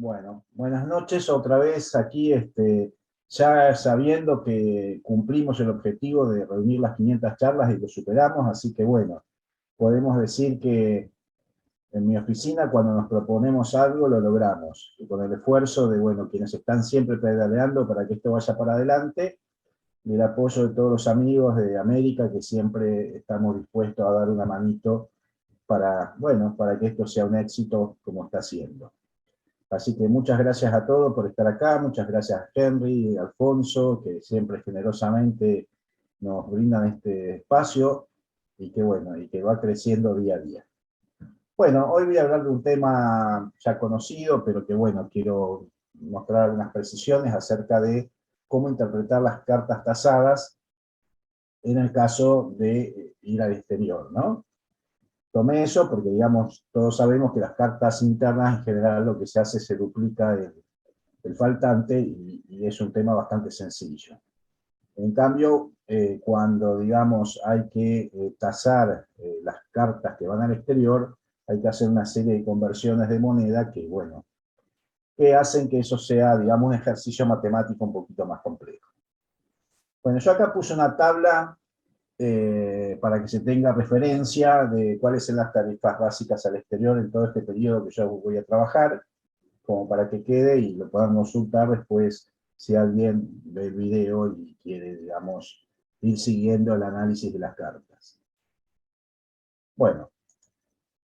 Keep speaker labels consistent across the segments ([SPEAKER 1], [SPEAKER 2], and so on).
[SPEAKER 1] Bueno, buenas noches otra vez aquí, ya sabiendo que cumplimos el objetivo de reunir las 500 charlas y lo superamos, así que bueno, podemos decir que en mi oficina cuando nos proponemos algo lo logramos, y con el esfuerzo de, bueno, quienes están siempre pedaleando para que esto vaya para adelante, y el apoyo de todos los amigos de América que siempre estamos dispuestos a dar una manito para, bueno, para que esto sea un éxito como está siendo. Así que muchas gracias a todos por estar acá, muchas gracias a Henry y Alfonso, que siempre generosamente nos brindan este espacio, y que bueno, y que va creciendo día a día. Bueno, hoy voy a hablar de un tema ya conocido, pero que bueno, quiero mostrar algunas precisiones acerca de cómo interpretar las cartas tasadas en el caso de ir al exterior, ¿no? Tomé eso porque, digamos, todos sabemos que las cartas internas en general lo que se hace es se duplica el faltante, y es un tema bastante sencillo. En cambio, cuando, digamos, hay que tasar las cartas que van al exterior, hay que hacer una serie de conversiones de moneda que, bueno, que hacen que eso sea, digamos, un ejercicio matemático un poquito más complejo. Bueno, yo acá puse una tabla para que se tenga referencia de cuáles son las tarifas básicas al exterior en todo este periodo que yo voy a trabajar, como para que quede y lo puedan consultar después si alguien ve el video y quiere, digamos, ir siguiendo el análisis de las cartas. Bueno,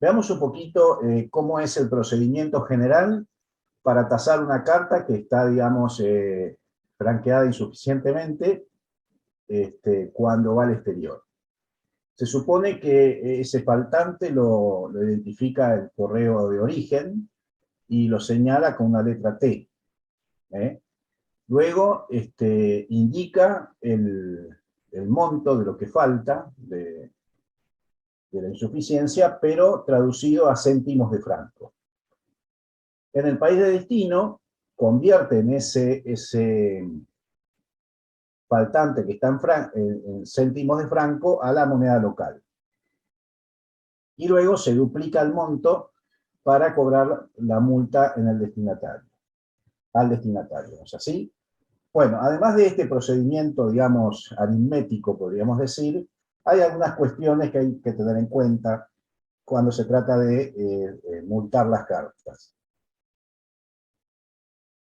[SPEAKER 1] veamos un poquito cómo es el procedimiento general para tasar una carta que está, digamos, franqueada insuficientemente cuando va al exterior. Se supone que ese faltante lo identifica el correo de origen y lo señala con una letra T. Luego indica el monto de lo que falta de la insuficiencia, pero traducido a céntimos de franco. En el país de destino, convierten ese faltante que está en céntimos de franco a la moneda local. Y luego se duplica el monto para cobrar la multa en el destinatario, al destinatario, ¿no es así? Bueno, además de este procedimiento, digamos, aritmético, podríamos decir, hay algunas cuestiones que hay que tener en cuenta cuando se trata de multar las cartas.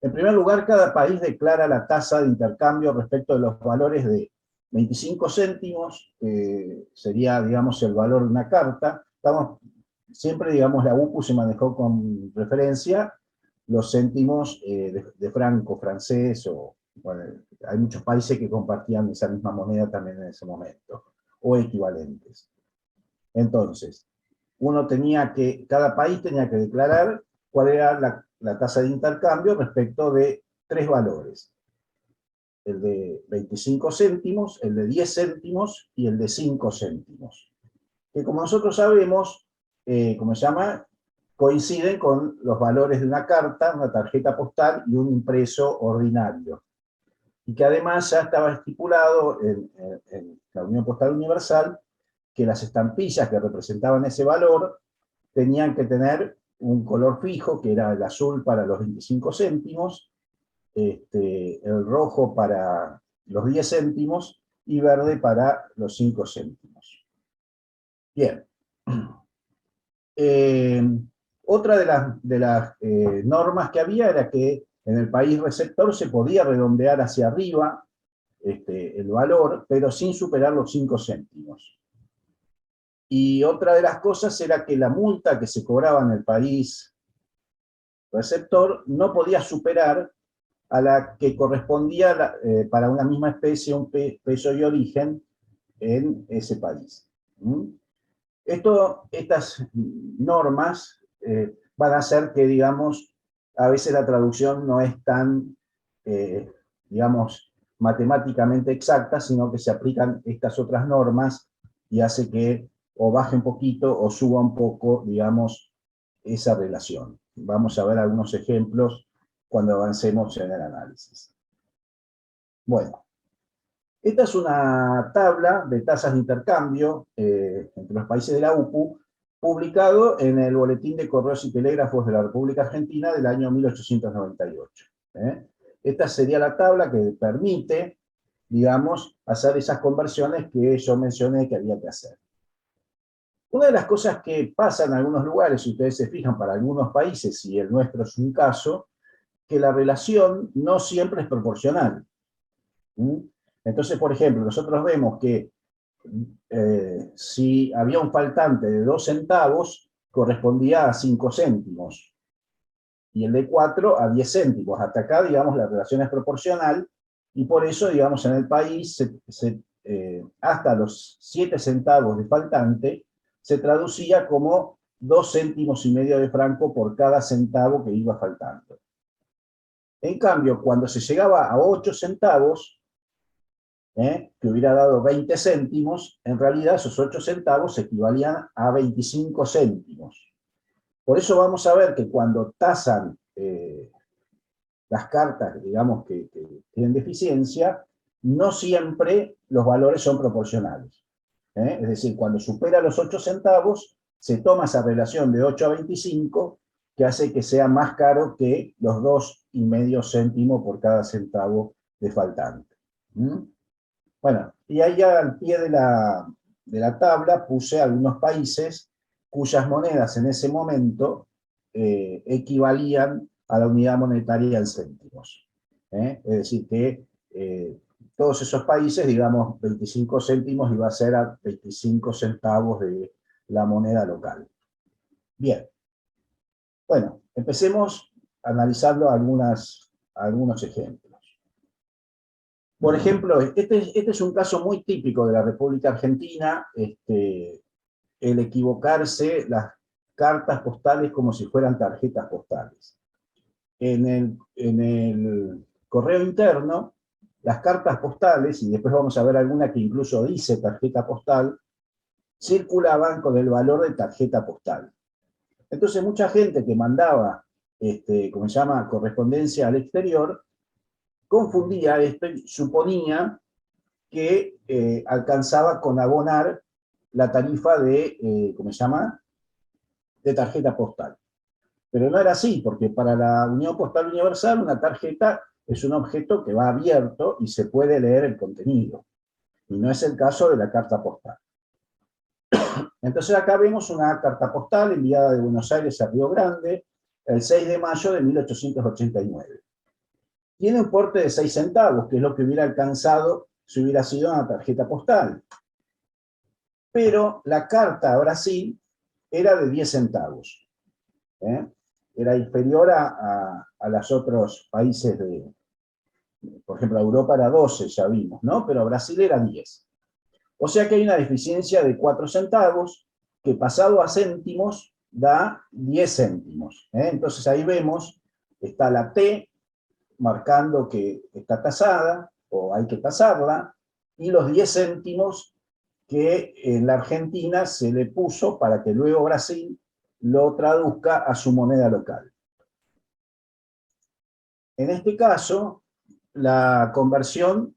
[SPEAKER 1] En primer lugar, cada país declara la tasa de intercambio respecto de los valores de 25 céntimos, que sería, digamos, el valor de una carta. Siempre, digamos, la UPU se manejó con referencia los céntimos de franco francés, o bueno, hay muchos países que compartían esa misma moneda también en ese momento, o equivalentes. Entonces, cada país tenía que declarar cuál era la tasa de intercambio respecto de tres valores: el de 25 céntimos, el de 10 céntimos y el de 5 céntimos. Que, como nosotros sabemos, ¿cómo se llama? Coinciden con los valores de una carta, una tarjeta postal y un impreso ordinario. Y que además ya estaba estipulado en la Unión Postal Universal que las estampillas que representaban ese valor tenían que tener un color fijo, que era el azul para los 25 céntimos, el rojo para los 10 céntimos y verde para los 5 céntimos. Bien. Otra de las normas que había era que en el país receptor se podía redondear hacia arriba el valor, pero sin superar los 5 céntimos. Y otra de las cosas era que la multa que se cobraba en el país receptor no podía superar a la que correspondía para una misma especie, un peso y origen en ese país. Estas normas van a hacer que, digamos, a veces la traducción no es tan, digamos, matemáticamente exacta, sino que se aplican estas otras normas y hace que o baje un poquito o suba un poco, digamos, esa relación. Vamos a ver algunos ejemplos cuando avancemos en el análisis. Bueno, esta es una tabla de tasas de intercambio entre los países de la UPU, publicado en el Boletín de Correos y Telégrafos de la República Argentina del año 1898. Esta sería la tabla que permite, digamos, hacer esas conversiones que yo mencioné que había que hacer. Una de las cosas que pasa en algunos lugares, si ustedes se fijan, para algunos países, y el nuestro es un caso, que la relación no siempre es proporcional. Entonces, por ejemplo, nosotros vemos que si había un faltante de 2 centavos, correspondía a 5 céntimos, y el de 4 a 10 céntimos. Hasta acá, digamos, la relación es proporcional, y por eso, digamos, en el país, hasta los 7 centavos de faltante, se traducía como 2 céntimos y medio de franco por cada centavo que iba faltando. En cambio, cuando se llegaba a 8 centavos, que hubiera dado 20 céntimos, en realidad esos 8 centavos equivalían a 25 céntimos. Por eso vamos a ver que cuando tasan las cartas, digamos, que tienen deficiencia, no siempre los valores son proporcionales. Es decir, cuando supera los 8 centavos, se toma esa relación de 8 a 25, que hace que sea más caro que los 2,5 céntimos por cada centavo de faltante. Bueno, y ahí al pie de la tabla puse algunos países cuyas monedas en ese momento equivalían a la unidad monetaria en céntimos. Es decir, que todos esos países, digamos, 25 céntimos iba a ser a 25 centavos de la moneda local. Bien. Bueno, empecemos analizando algunos ejemplos. Por ejemplo, este es un caso muy típico de la República Argentina, el equivocarse las cartas postales como si fueran tarjetas postales. En el correo interno, las cartas postales, y después vamos a ver alguna que incluso dice tarjeta postal, circulaban con el valor de tarjeta postal. Entonces mucha gente que mandaba, como se llama, correspondencia al exterior, confundía esto y suponía que alcanzaba con abonar la tarifa de, ¿cómo se llama?, de tarjeta postal. Pero no era así, porque para la Unión Postal Universal una tarjeta es un objeto que va abierto y se puede leer el contenido. Y no es el caso de la carta postal. Entonces acá vemos una carta postal enviada de Buenos Aires a Río Grande el 6 de mayo de 1889. Tiene un porte de 6 centavos, que es lo que hubiera alcanzado si hubiera sido una tarjeta postal. Pero la carta a Brasil era de 10 centavos. Era inferior a los otros países por ejemplo, a Europa era 12, ya vimos, ¿no? Pero Brasil era 10. O sea que hay una deficiencia de 4 centavos, que pasado a céntimos da 10 céntimos. Entonces ahí vemos, está la T, marcando que está tasada, o hay que tasarla, y los 10 céntimos que en la Argentina se le puso para que luego Brasil lo traduzca a su moneda local. En este caso, la conversión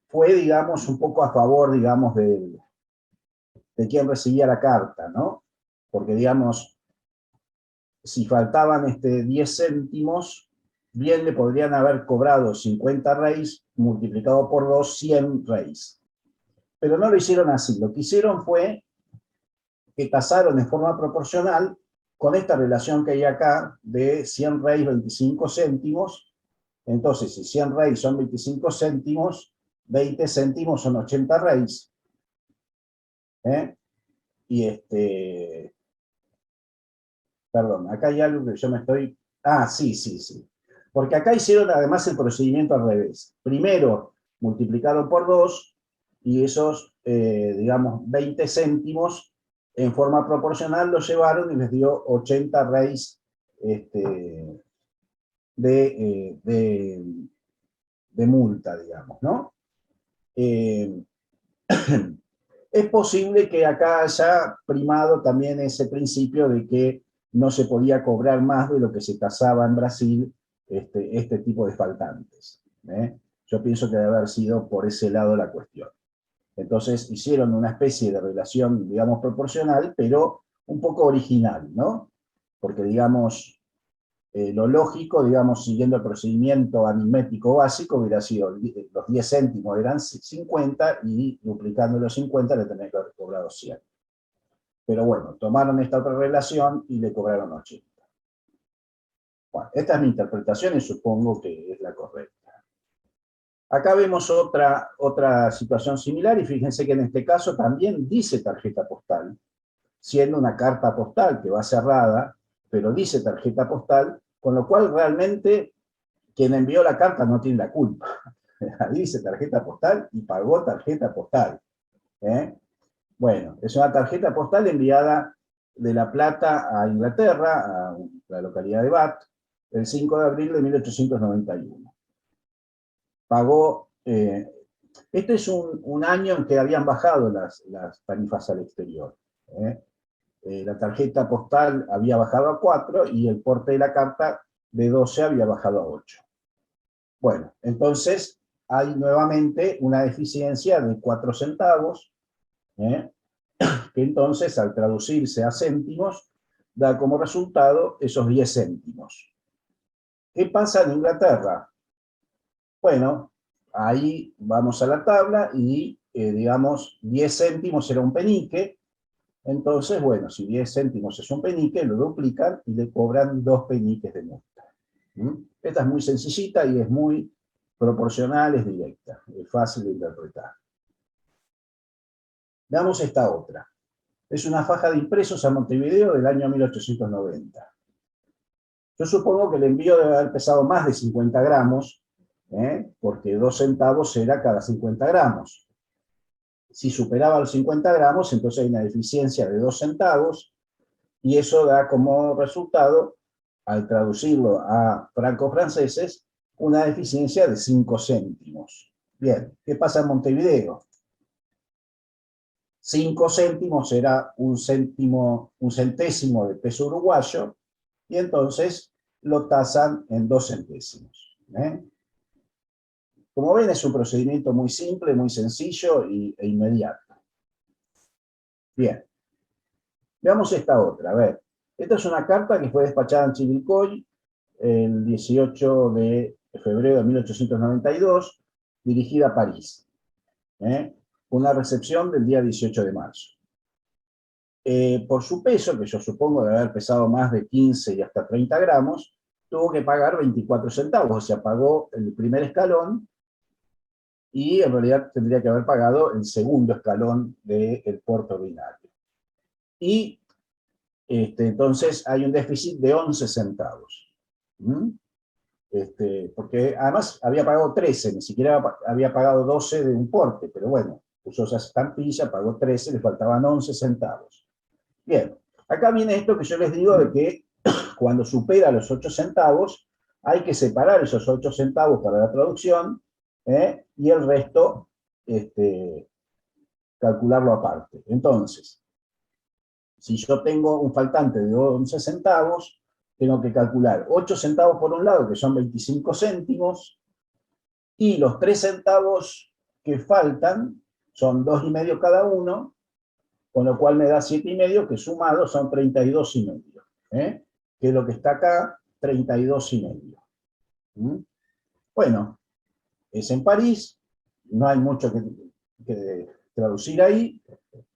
[SPEAKER 1] fue, digamos, un poco a favor, digamos, de quien recibía la carta, ¿no? Porque, digamos, si faltaban 10 céntimos, bien le podrían haber cobrado 50 reis, multiplicado por 2, 100 reis. Pero no lo hicieron así. Lo que hicieron fue que tasaron en forma proporcional con esta relación que hay acá de 100 reis, 25 céntimos. Entonces, si 100 reis son 25 céntimos, 20 céntimos son 80 reis. Y perdón, acá hay algo que yo me estoy... Ah, sí. Porque acá hicieron además el procedimiento al revés. Primero multiplicaron por 2 y esos, digamos, 20 céntimos en forma proporcional los llevaron y les dio 80 reis de multa, digamos, ¿no? Es posible que acá haya primado también ese principio de que no se podía cobrar más de lo que se tasaba en Brasil este tipo de faltantes. Yo pienso que debe haber sido por ese lado la cuestión. Entonces hicieron una especie de relación, digamos, proporcional, pero un poco original, ¿no? Porque, digamos, lo lógico, digamos, siguiendo el procedimiento aritmético básico, hubiera sido los 10 céntimos eran 50 y duplicando los 50 le tenés que haber cobrado 100. Pero bueno, tomaron esta otra relación y le cobraron 80. Bueno, esta es mi interpretación y supongo que es la correcta. Acá vemos otra situación similar y fíjense que en este caso también dice tarjeta postal, siendo una carta postal que va cerrada, pero dice tarjeta postal, con lo cual realmente quien envió la carta no tiene la culpa. Ahí dice tarjeta postal y pagó tarjeta postal. Bueno, es una tarjeta postal enviada de La Plata a Inglaterra, a la localidad de Bath, el 5 de abril de 1891. Pagó, este es un año en que habían bajado las tarifas al exterior. La tarjeta postal había bajado a 4 y el porte de la carta de 12 había bajado a 8. Bueno, entonces hay nuevamente una deficiencia de 4 centavos, que entonces al traducirse a céntimos da como resultado esos 10 céntimos. ¿Qué pasa en Inglaterra? Bueno, ahí vamos a la tabla y digamos 10 céntimos era un penique. Entonces, bueno, si 10 céntimos es un penique, lo duplican y le cobran 2 peniques de multa. Esta es muy sencillita y es muy proporcional, es directa, es fácil de interpretar. Veamos esta otra. Es una faja de impresos a Montevideo del año 1890. Yo supongo que el envío debe haber pesado más de 50 gramos, porque 2 centavos era cada 50 gramos. Si superaba los 50 gramos, entonces hay una deficiencia de 2 centavos, y eso da como resultado, al traducirlo a francos franceses, una deficiencia de 5 céntimos. Bien, ¿qué pasa en Montevideo? 5 céntimos era un centésimo de peso uruguayo, y entonces lo tasan en 2 centésimos. Como ven, es un procedimiento muy simple, muy sencillo e inmediato. Bien, veamos esta otra. A ver, esta es una carta que fue despachada en Chivilcoy el 18 de febrero de 1892, dirigida a París. Una recepción del día 18 de marzo. Por su peso, que yo supongo de haber pesado más de 15 y hasta 30 gramos, tuvo que pagar 24 centavos, o sea, pagó el primer escalón y en realidad tendría que haber pagado el segundo escalón del porte ordinario. Y entonces hay un déficit de 11 centavos. Porque además había pagado 13, ni siquiera había pagado 12 de un porte, pero bueno, usó esa estampilla, pagó 13, le faltaban 11 centavos. Bien, acá viene esto que yo les digo de que cuando supera los 8 centavos, hay que separar esos 8 centavos para la traducción, y el resto calcularlo aparte. Entonces, si yo tengo un faltante de 11 centavos, tengo que calcular 8 centavos por un lado, que son 25 céntimos, y los 3 centavos que faltan son 2,5 cada uno, con lo cual me da 7,5, que sumados son 32,5. Que es lo que está acá, 32,5. Bueno, es en París, no hay mucho que traducir ahí,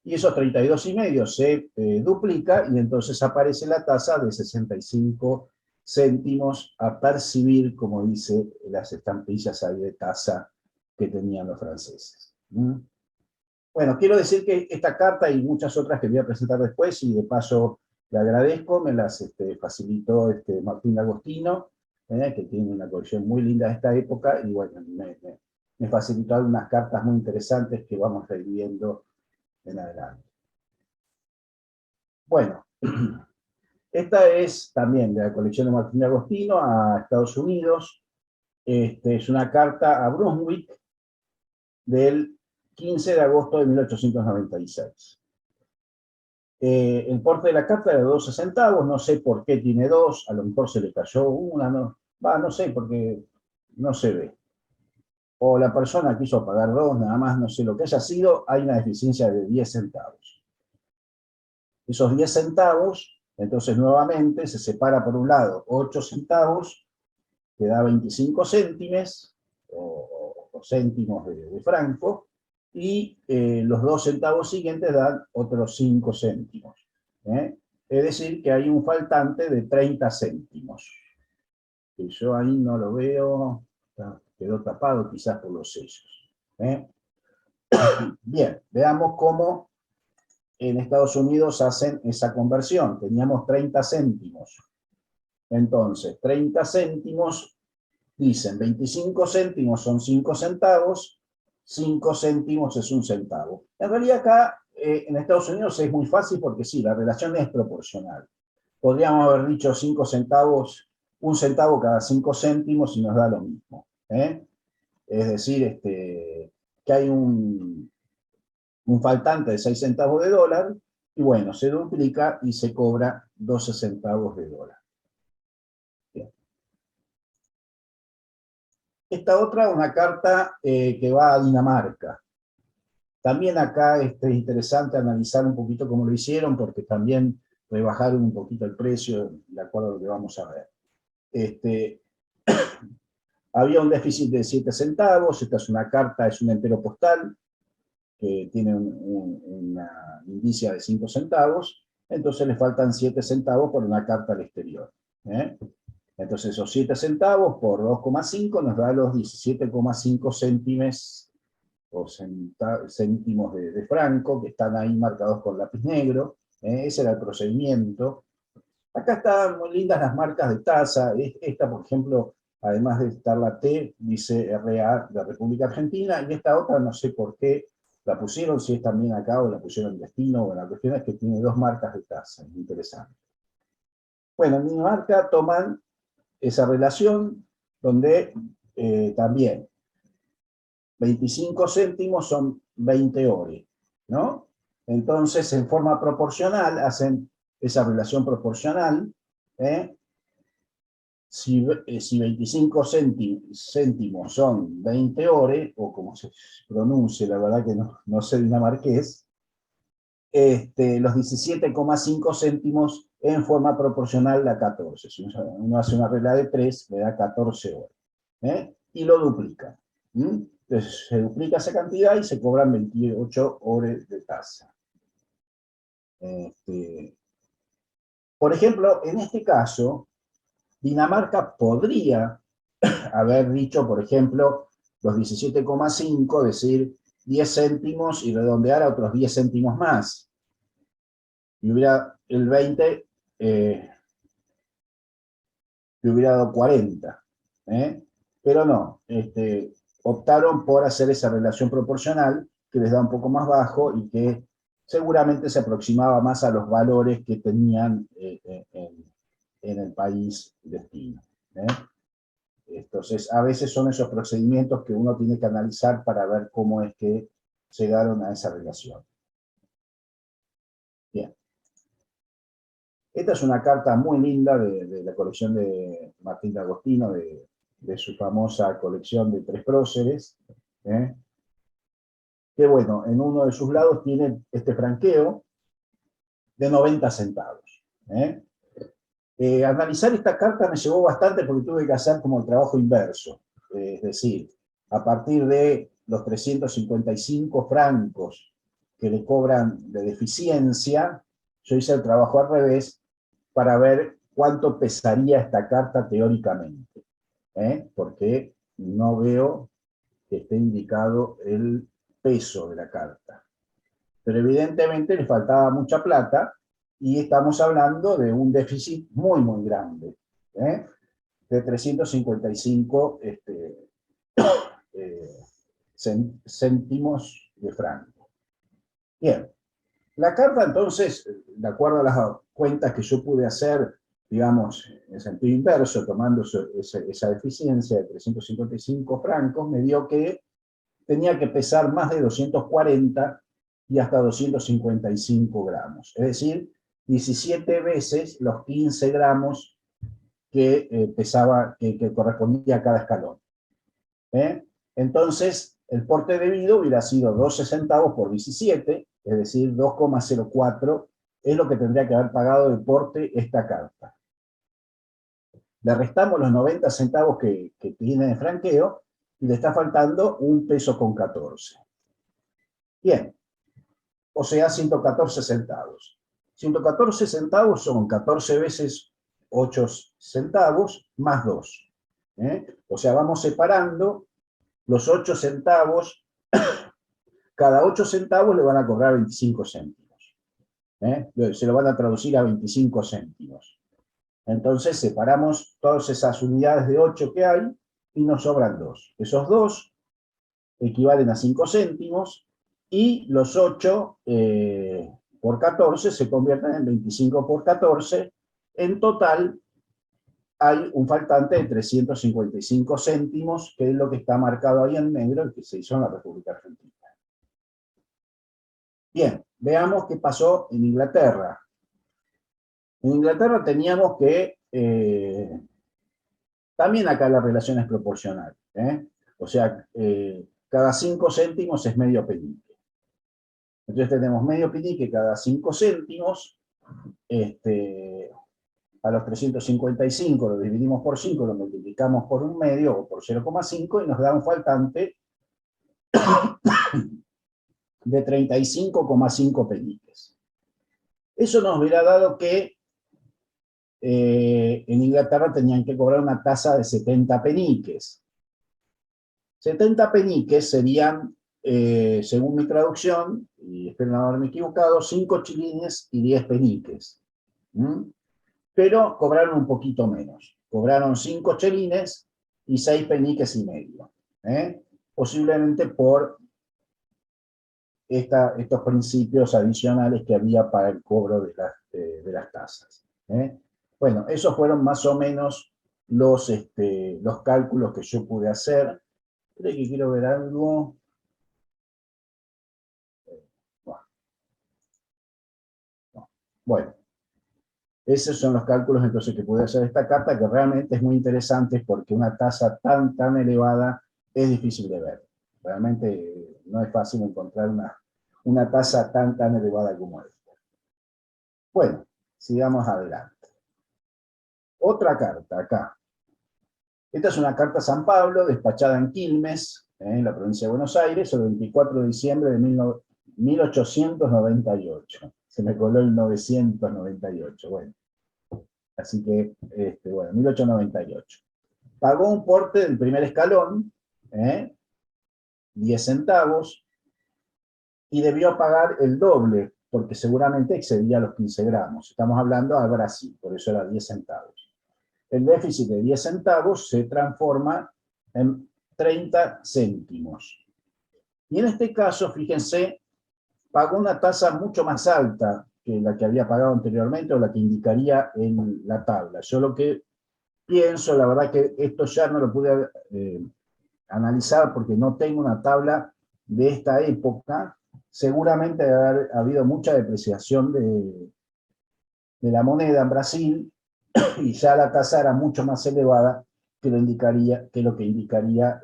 [SPEAKER 1] y esos 32,5 se duplica y entonces aparece la tasa de 65 céntimos a percibir, como dice las estampillas ahí de tasa que tenían los franceses. Bueno, quiero decir que esta carta y muchas otras que voy a presentar después, y de paso le agradezco, me las facilitó Martín Agostino, que tiene una colección muy linda de esta época, y bueno, me facilitó algunas cartas muy interesantes que vamos a ir viendo en adelante. Bueno, esta es también de la colección de Martín Agostino a Estados Unidos. Es una carta a Brunswick del 15 de agosto de 1896. El porte de la carta era de 12 centavos, no sé por qué tiene 2, a lo mejor se le cayó una, no sé, porque no se ve. O la persona quiso pagar 2, nada más, no sé lo que haya sido, hay una deficiencia de 10 centavos. Esos 10 centavos, entonces nuevamente se separa por un lado 8 centavos, que da 25 céntimos, o céntimos de franco, y los 2 centavos siguientes dan otros 5 céntimos. Es decir, que hay un faltante de 30 céntimos. Que yo ahí no lo veo, quedó tapado quizás por los sellos. Bien, veamos cómo en Estados Unidos hacen esa conversión. Teníamos 30 céntimos. Entonces, 30 céntimos, dicen 25 céntimos son 5 centavos, 5 céntimos es 1 centavo. En realidad acá, en Estados Unidos es muy fácil porque sí, la relación es proporcional. Podríamos haber dicho 5 centavos, 1 centavo cada 5 céntimos y nos da lo mismo. Es decir, que hay un faltante de 6 centavos de dólar, y bueno, se duplica y se cobra 12 centavos de dólar. Bien. Esta otra, una carta que va a Dinamarca. También acá es interesante analizar un poquito cómo lo hicieron, porque también rebajaron un poquito el precio, de acuerdo a lo que vamos a ver. Había un déficit de 7 centavos, esta es una carta, es un entero postal, que tiene una indicia de 5 centavos, entonces le faltan 7 centavos por una carta al exterior. Entonces esos 7 centavos por 2,5 nos da los 17,5 céntimos o céntimos de franco, que están ahí marcados con lápiz negro. Ese era el procedimiento. Acá están muy lindas las marcas de taza. Esta, por ejemplo, además de estar la T, dice RA de República Argentina, y esta otra no sé por qué la pusieron, si es también acá o la pusieron en destino. Bueno, la cuestión es que tiene 2 marcas de taza, es interesante. Bueno, en Dinamarca toman esa relación donde también 25 céntimos son 20 ore, ¿no? Entonces, en forma proporcional, hacen esa relación proporcional. Si 25 céntimos son 20 ore, o como se pronuncia, la verdad que no sé dinamarqués, los 17,5 céntimos en forma proporcional da 14. Si uno hace una regla de 3, le da 14 ore. Y lo duplica. Entonces se duplica esa cantidad y se cobran 28 ore de tasa. Por ejemplo, en este caso, Dinamarca podría haber dicho, por ejemplo, los 17,5, decir 10 céntimos y redondear a otros 10 céntimos más. Y hubiera el 20, le hubiera dado 40. Pero no, optaron por hacer esa relación proporcional que les da un poco más bajo y que seguramente se aproximaba más a los valores que tenían en el país destino. Entonces, a veces son esos procedimientos que uno tiene que analizar para ver cómo es que llegaron a esa relación. Bien. Esta es una carta muy linda de la colección de Martín de Agostino, de su famosa colección de 3 próceres, que bueno, en uno de sus lados tiene este franqueo de 90 centavos. Analizar esta carta me llevó bastante porque tuve que hacer como el trabajo inverso, es decir, a partir de los 355 francos que le cobran de deficiencia, yo hice el trabajo al revés para ver cuánto pesaría esta carta teóricamente, porque no veo que esté indicado el peso de la carta. Pero evidentemente le faltaba mucha plata y estamos hablando de un déficit muy, muy grande, de 355 céntimos de franco. Bien, la carta entonces, de acuerdo a las cuentas que yo pude hacer, digamos, en sentido inverso, tomando esa deficiencia de 355 francos, me dio que tenía que pesar más de 240 y hasta 255 gramos. Es decir, 17 veces los 15 gramos que pesaba, que correspondía a cada escalón. Entonces, el porte debido hubiera sido 12 centavos por 17, es decir, 2,04 es lo que tendría que haber pagado de porte esta carta. Le restamos los 90 centavos que tiene de franqueo y le está faltando 1,14 pesos. Bien, o sea, 114 centavos. 114 centavos son 14 veces 8 centavos más 2. O sea, vamos separando los 8 centavos. Cada 8 centavos le van a cobrar 25 céntimos. Se lo van a traducir a 25 céntimos. Entonces separamos todas esas unidades de 8 que hay y nos sobran 2. Esos 2 equivalen a 5 céntimos y los 8 por 14 se convierten en 25 por 14. En total hay un faltante de 355 céntimos, que es lo que está marcado ahí en negro y que se hizo en la República Argentina. Bien, veamos qué pasó en Inglaterra. En Inglaterra teníamos que, también acá la relación es proporcional. O sea, cada 5 céntimos es medio penique. Entonces tenemos medio penique cada 5 céntimos. A los 355 lo dividimos por 5, lo multiplicamos por un medio o por 0,5 y nos da un faltante de 35,5 peniques. Eso nos hubiera dado que en Inglaterra tenían que cobrar una tasa de 70 peniques. 70 peniques serían, según mi traducción, y espero no haberme equivocado, 5 chilines y 10 peniques. Pero cobraron un poquito menos. Cobraron 5 chelines y 6 peniques y medio. Posiblemente por estos principios adicionales que había para el cobro de las tasas. Bueno, esos fueron más o menos los cálculos que yo pude hacer. Creo que quiero ver algo. Bueno, esos son los cálculos entonces que pude hacer esta carta, que realmente es muy interesante porque una tasa tan elevada es difícil de ver. Realmente no es fácil encontrar una tasa tan elevada como esta. Bueno, sigamos adelante. Otra carta acá. Esta es una carta a San Pablo, despachada en Quilmes, en la provincia de Buenos Aires, el 24 de diciembre de 1898. Se me coló el 998, bueno. Así que, bueno, 1898. Pagó un porte del primer escalón, 10 centavos, y debió pagar el doble, porque seguramente excedía los 15 gramos. Estamos hablando a Brasil, por eso era 10 centavos. El déficit de 10 centavos se transforma en 30 céntimos. Y en este caso, fíjense, pagó una tasa mucho más alta que la que había pagado anteriormente o la que indicaría en la tabla. Yo lo que pienso, la verdad que esto ya no lo pude analizar porque no tengo una tabla de esta época. Seguramente debe haber habido mucha depreciación de la moneda en Brasil y ya la tasa era mucho más elevada que lo que indicaría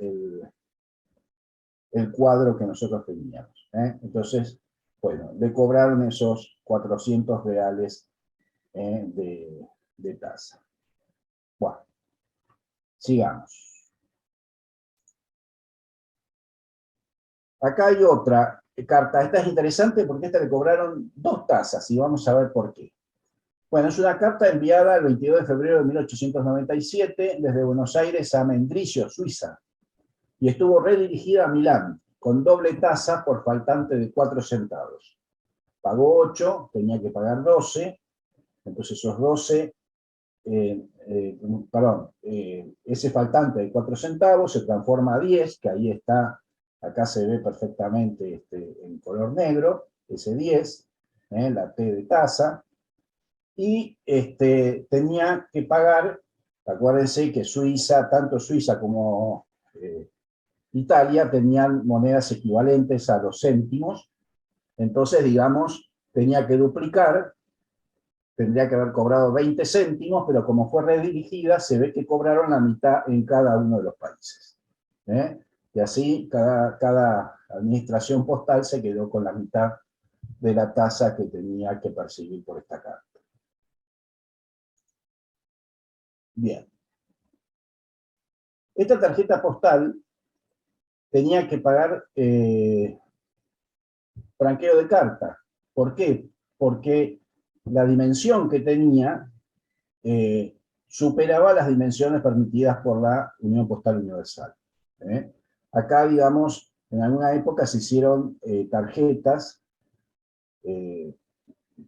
[SPEAKER 1] el cuadro que nosotros teníamos. Entonces, bueno, le cobraron esos 400 reales de tasa. Bueno, sigamos. Acá hay otra carta. Esta es interesante porque esta le cobraron 2 tasas y vamos a ver por qué. Bueno, es una carta enviada el 22 de febrero de 1897 desde Buenos Aires a Mendrisio, Suiza, y estuvo redirigida a Milán, con doble tasa por faltante de 4 centavos. Pagó 8, tenía que pagar 12, entonces esos 12, ese faltante de 4 centavos se transforma a 10, que ahí está, acá se ve perfectamente en color negro, ese 10, la T de tasa, y tenía que pagar, acuérdense que Suiza, tanto Suiza como Italia tenían monedas equivalentes a los céntimos, entonces, digamos, tenía que duplicar, tendría que haber cobrado 20 céntimos, pero como fue redirigida, se ve que cobraron la mitad en cada uno de los países. Y así cada administración postal se quedó con la mitad de la tasa que tenía que percibir por esta carta. Bien. Esta tarjeta postal tenía que pagar franqueo de carta. ¿Por qué? Porque la dimensión que tenía superaba las dimensiones permitidas por la Unión Postal Universal. Acá, digamos, en alguna época se hicieron tarjetas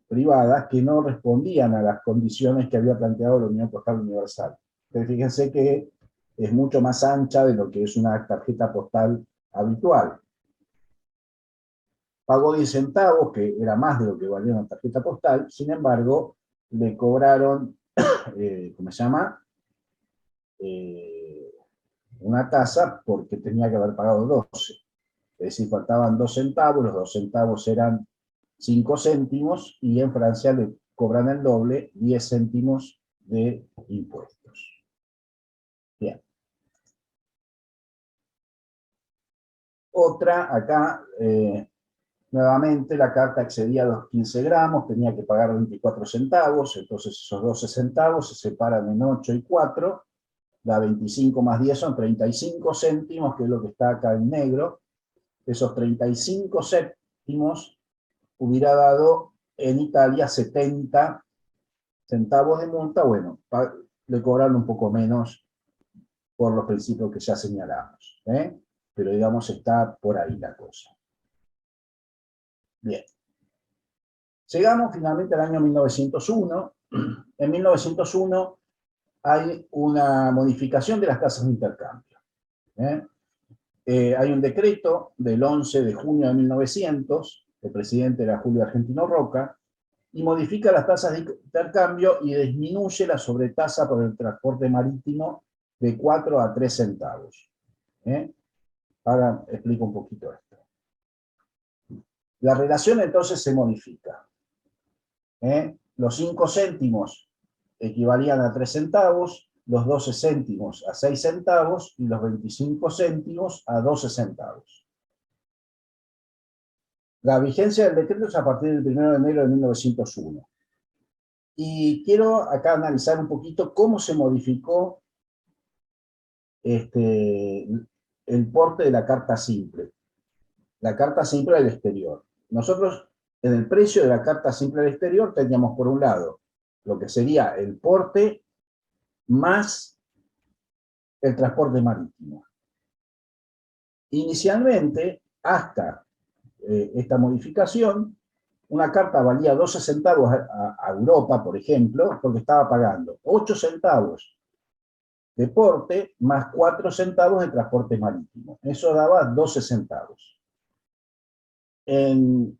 [SPEAKER 1] privadas que no respondían a las condiciones que había planteado la Unión Postal Universal. Entonces, fíjense que es mucho más ancha de lo que es una tarjeta postal habitual. Pagó 10 centavos, que era más de lo que valía una tarjeta postal, sin embargo, le cobraron, ¿cómo se llama? Una tasa porque tenía que haber pagado 12. Es decir, faltaban 2 centavos, los 2 centavos eran 5 céntimos, y en Francia le cobran el doble, 10 céntimos de impuestos. Bien. Otra, acá, nuevamente la carta excedía los 15 gramos, tenía que pagar 24 centavos, entonces esos 12 centavos se separan en 8 y 4, da 25 más 10 son 35 céntimos, que es lo que está acá en negro. Esos 35 céntimos hubiera dado en Italia 70 centavos de multa. Bueno, le cobraron un poco menos por los principios que ya señalamos, pero digamos está por ahí la cosa. Bien. Llegamos finalmente al año 1901. En 1901 hay una modificación de las tasas de intercambio. Hay un decreto del 11 de junio de 1900, el presidente era Julio Argentino Roca, y modifica las tasas de intercambio y disminuye la sobretasa por el transporte marítimo de 4 a 3 centavos. Ahora explico un poquito esto. La relación entonces se modifica. Los 5 céntimos equivalían a 3 centavos, los 12 céntimos a 6 centavos y los 25 céntimos a 12 centavos. La vigencia del decreto es a partir del 1 de enero de 1901. Y quiero acá analizar un poquito cómo se modificó el porte de la carta simple. La carta simple al exterior. Nosotros, en el precio de la carta simple al exterior, teníamos por un lado lo que sería el porte más el transporte marítimo. Inicialmente, hasta esta modificación, una carta valía 12 centavos a Europa, por ejemplo, porque estaba pagando 8 centavos de porte más 4 centavos de transporte marítimo. Eso daba 12 centavos. En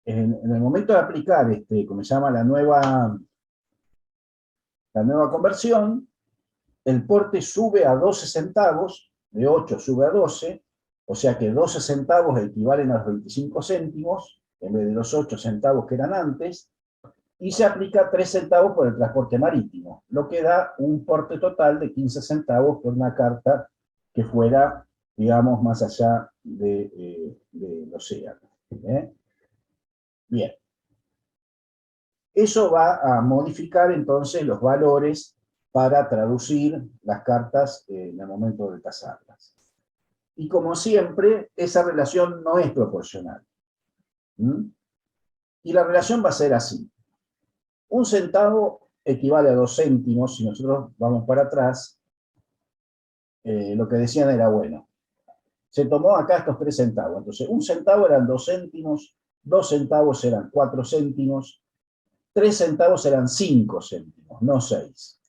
[SPEAKER 1] el momento de aplicar, como se llama, la nueva conversión, el porte sube a 12 centavos, de 8 sube a 12, o sea que 12 centavos equivalen a los 25 céntimos, en vez de los 8 centavos que eran antes, y se aplica 3 centavos por el transporte marítimo, lo que da un porte total de 15 centavos por una carta que fuera, digamos, más allá del océano. Bien. Eso va a modificar entonces los valores para traducir las cartas en el momento de tasarlas. Y como siempre, esa relación no es proporcional. Y la relación va a ser así. 1 centavo equivale a 2 céntimos, si nosotros vamos para atrás, lo que decían era, bueno, se tomó acá estos 3 centavos, entonces 1 centavo eran 2 céntimos, 2 centavos eran 4 céntimos, 3 centavos eran 5 céntimos, no 6.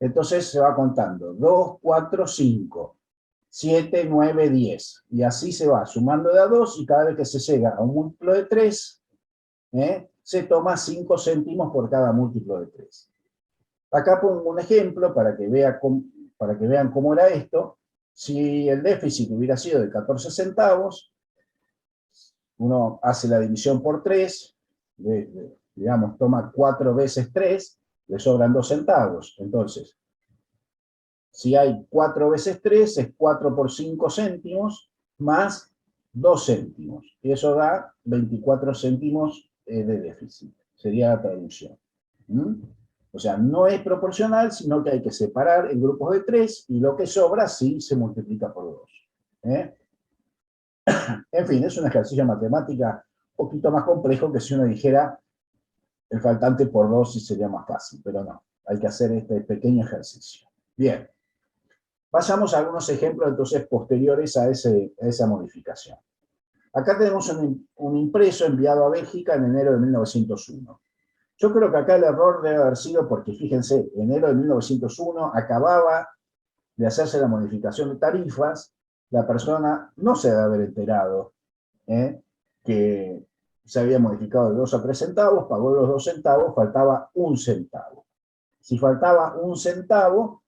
[SPEAKER 1] Entonces se va contando, 2, 4, 5, 7, 9, 10, y así se va sumando de a 2, y cada vez que se llega a un múltiplo de 3, se toma 5 céntimos por cada múltiplo de 3. Acá pongo un ejemplo para que vean cómo era esto. Si el déficit hubiera sido de 14 centavos, uno hace la división por 3, digamos, toma 4 veces 3, le sobran 2 centavos. Entonces, si hay 4 veces 3, es 4 por 5 céntimos, más 2 céntimos. Y eso da 24 céntimos de déficit. Sería la traducción. ¿Mm? O sea, no es proporcional, sino que hay que separar en grupos de 3 y lo que sobra sí se multiplica por 2. ¿Eh? En fin, es un ejercicio de matemática un poquito más complejo que si uno dijera el faltante por 2 y sería más fácil, pero no, hay que hacer este pequeño ejercicio. Bien, pasamos a algunos ejemplos entonces posteriores a esa modificación. Acá tenemos un impreso enviado a Bélgica en enero de 1901. Yo creo que acá el error debe haber sido porque, fíjense, enero de 1901 acababa de hacerse la modificación de tarifas, la persona no se debe haber enterado que se había modificado de 2 a 3 centavos, pagó los 2 centavos, faltaba 1 centavo. Si faltaba 1 centavo,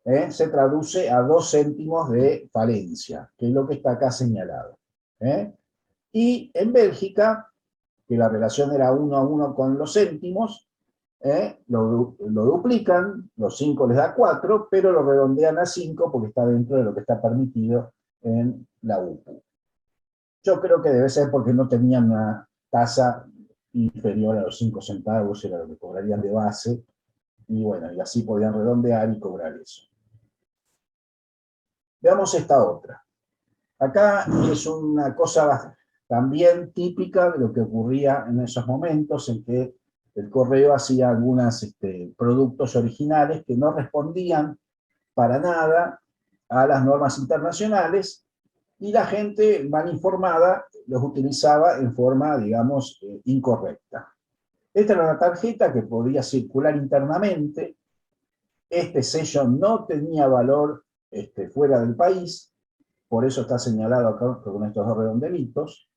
[SPEAKER 1] se traduce a 2 céntimos de falencia, que es lo que está acá señalado. Y en Bélgica, que la relación era 1 a 1 con los céntimos, lo duplican, los 5 les da 4, pero lo redondean a 5 porque está dentro de lo que está permitido en la UPU. Yo creo que debe ser porque no tenían una tasa inferior a los 5 centavos, era lo que cobrarían de base, y bueno, y así podían redondear y cobrar eso. Veamos esta otra. Acá es una cosa también típica de lo que ocurría en esos momentos en que el correo hacía algunos productos originales que no respondían para nada a las normas internacionales y la gente mal informada los utilizaba en forma, digamos, incorrecta. Esta era una tarjeta que podía circular internamente, este sello no tenía valor fuera del país, por eso está señalado acá con estos 2 redondelitos,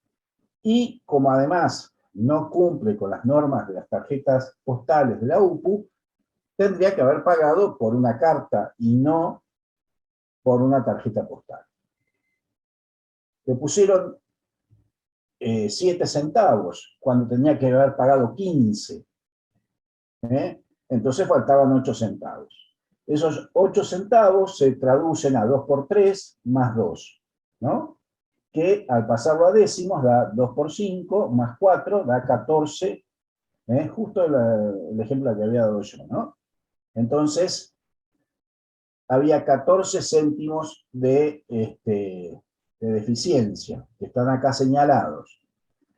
[SPEAKER 1] y como además no cumple con las normas de las tarjetas postales de la UPU, tendría que haber pagado por una carta y no por una tarjeta postal. Le pusieron 7 centavos cuando tenía que haber pagado 15. Entonces faltaban 8 centavos. Esos 8 centavos se traducen a 2 por 3 más 2, ¿no? Que al pasarlo a décimos da 2 por 5 más 4 da 14, justo el ejemplo que había dado yo, ¿no? Entonces, había 14 céntimos de deficiencia, que están acá señalados.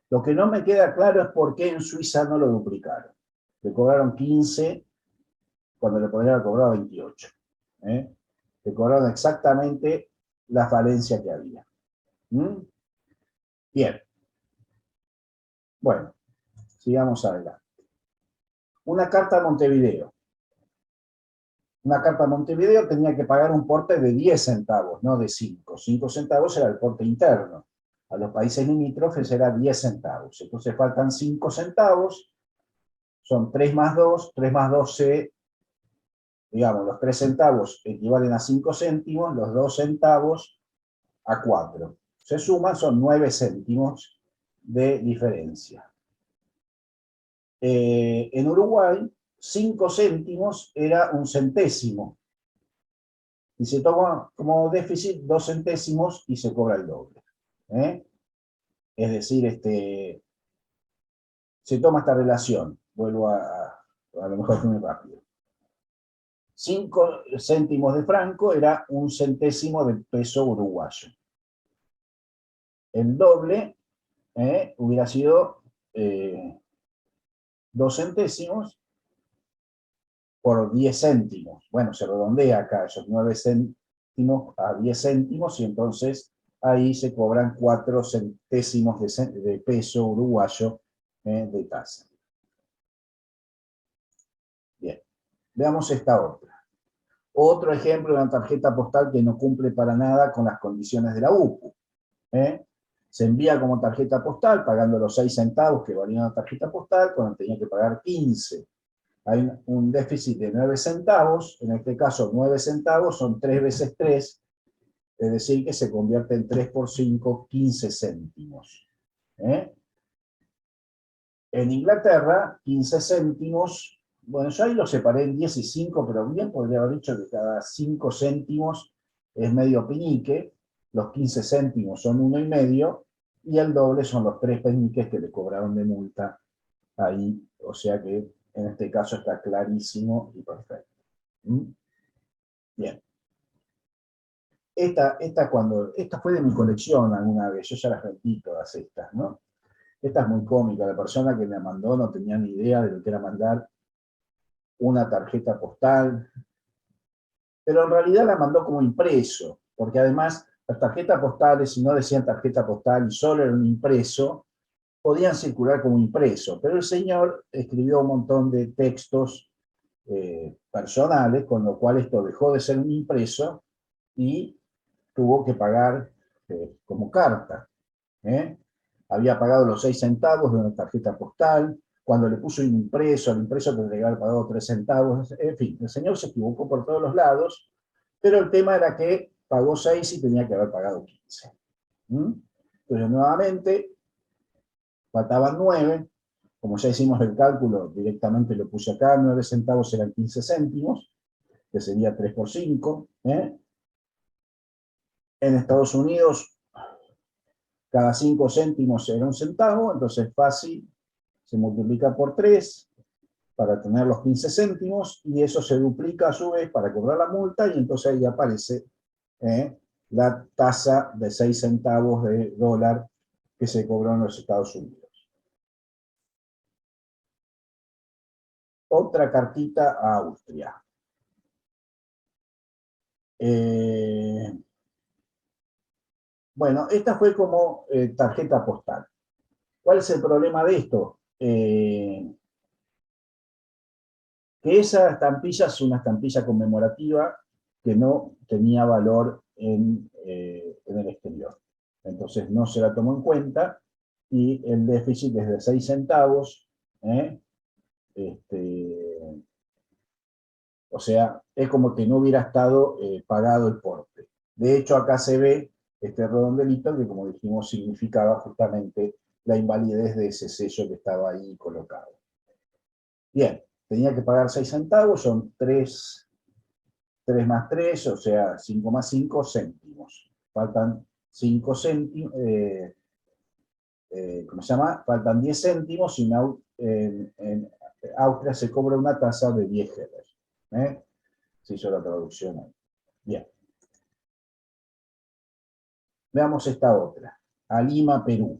[SPEAKER 1] Lo que no me queda claro es por qué en Suiza no lo duplicaron. Le cobraron 15 cuando le podrían haber cobrado 28. Le cobraron exactamente la falencia que había. Bien. Bueno, sigamos adelante. Una carta a Montevideo. Una carta a Montevideo tenía que pagar un porte de 10 centavos, no de 5. 5 centavos era el porte interno. A los países limítrofes era 10 centavos. Entonces faltan 5 centavos, son 3 más 2, 3 más 2 digamos, los 3 centavos equivalen a 5 céntimos, los 2 centavos a 4. Se suman, son 9 céntimos de diferencia. En Uruguay, 5 céntimos era un centésimo. Y se toma como déficit 2 centésimos y se cobra el doble. Es decir, se toma esta relación. Vuelvo a lo mejor muy rápido. 5 céntimos de franco era un centésimo de peso uruguayo. El doble hubiera sido 2 centésimos por 10 céntimos. Bueno, se redondea acá esos 9 céntimos a 10 céntimos y entonces ahí se cobran 4 centésimos de peso uruguayo de tasa. Bien, veamos esta otra. Otro ejemplo de una tarjeta postal que no cumple para nada con las condiciones de la UPU. Se envía como tarjeta postal pagando los 6 centavos que valía una tarjeta postal cuando tenía que pagar 15. Hay un déficit de 9 centavos, en este caso 9 centavos son 3 veces 3, es decir, que se convierte en 3 por 5, 15 céntimos. En Inglaterra, 15 céntimos, bueno, yo ahí lo separé en 10 y 5, pero bien podría haber dicho que cada 5 céntimos es medio penique, los 15 céntimos son 1,5, y el doble son los 3 peniques que le cobraron de multa ahí, o sea que en este caso está clarísimo y perfecto. ¿Mm? Bien. Esta fue de mi colección alguna vez, yo ya las vendí todas estas, ¿no? Esta es muy cómica, la persona que me mandó no tenía ni idea de lo que era mandar una tarjeta postal, pero en realidad la mandó como impreso, porque además las tarjetas postales, si no decían tarjeta postal y solo era un impreso, podían circular como impreso, pero el señor escribió un montón de textos personales, con lo cual esto dejó de ser un impreso y tuvo que pagar como carta. ¿eh? Había pagado los 6 centavos de una tarjeta postal, cuando le puso un impreso, al impreso tendría que haber pagado 3 centavos, en fin, el señor se equivocó por todos los lados, pero el tema era que pagó 6 y tenía que haber pagado 15. Entonces, nuevamente, faltaban 9, como ya hicimos el cálculo, directamente lo puse acá, 9 centavos eran 15 céntimos, que sería 3 por 5. En Estados Unidos, cada 5 céntimos era un centavo, entonces fácil, se multiplica por 3 para tener los 15 céntimos, y eso se duplica a su vez para cobrar la multa, y entonces ahí aparece la tasa de 6 centavos de dólar que se cobró en los Estados Unidos. Otra cartita a Austria. Bueno, esta fue como tarjeta postal. ¿Cuál es el problema de esto? Que esa estampilla es una estampilla conmemorativa que no tenía valor en el exterior. Entonces no se la tomó en cuenta y el déficit es de 6 centavos. O sea, es como que no hubiera estado pagado el porte. De hecho, acá se ve este redondelito que, como dijimos, significaba justamente la invalidez de ese sello que estaba ahí colocado. Bien, tenía que pagar 6 centavos, son 3 más 3, o sea, 5 más 5 céntimos. Faltan 5 céntimos, ¿cómo se llama? Faltan 10 céntimos y en Austria se cobra una tasa de 10 heller. Se hizo la traducción ahí. Bien. Veamos esta otra. A Lima, Perú.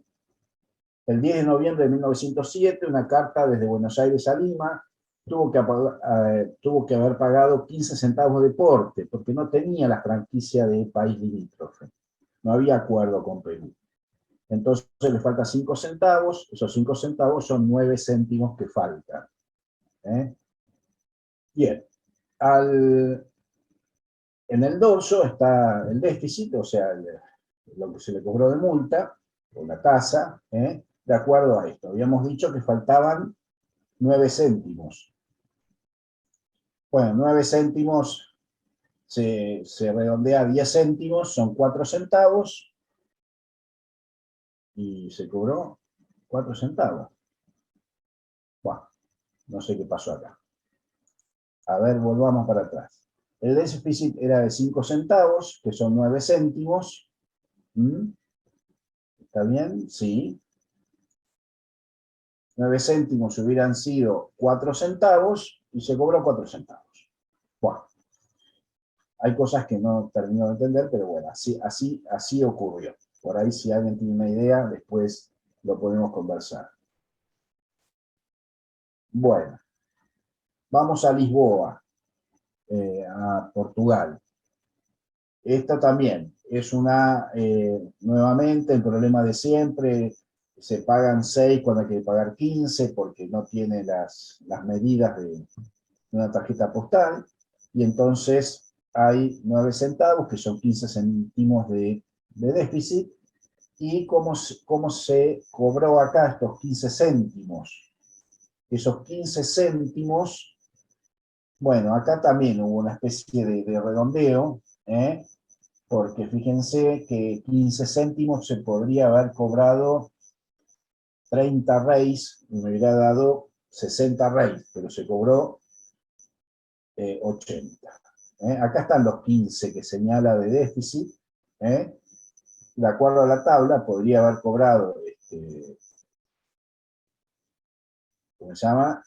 [SPEAKER 1] El 10 de noviembre de 1907, una carta desde Buenos Aires a Lima tuvo que haber pagado 15 centavos de porte, porque no tenía la franquicia de país limítrofe. No había acuerdo con Perú. Entonces le falta 5 centavos, esos 5 centavos son 9 céntimos que faltan. Bien, en el dorso está el déficit, o sea, lo que se le cobró de multa, o la tasa, de acuerdo a esto. Habíamos dicho que faltaban 9 céntimos. Bueno, 9 céntimos se redondea a 10 céntimos, son 4 centavos, y se cobró 4 centavos. Bueno, no sé qué pasó acá. A ver, volvamos para atrás. El déficit era de 5 centavos, que son 9 céntimos. ¿Está bien? Sí. 9 céntimos hubieran sido 4 centavos y se cobró 4 centavos. Bueno, hay cosas que no termino de entender, pero bueno, así ocurrió. Por ahí, si alguien tiene una idea, después lo podemos conversar. Bueno, vamos a Lisboa, a Portugal. Esto también es nuevamente el problema de siempre. Se pagan 6 cuando hay que pagar 15 porque no tiene las medidas de una tarjeta postal, y entonces hay 9 centavos, que son 15 céntimos de déficit, y cómo se cobró acá estos 15 céntimos. Esos 15 céntimos, bueno, acá también hubo una especie de redondeo, porque fíjense que 15 céntimos se podría haber cobrado 30 reis, y me hubiera dado 60 reis, pero se cobró 80. Acá están los 15 que señala de déficit. de acuerdo a la tabla, podría haber cobrado, ¿cómo se llama?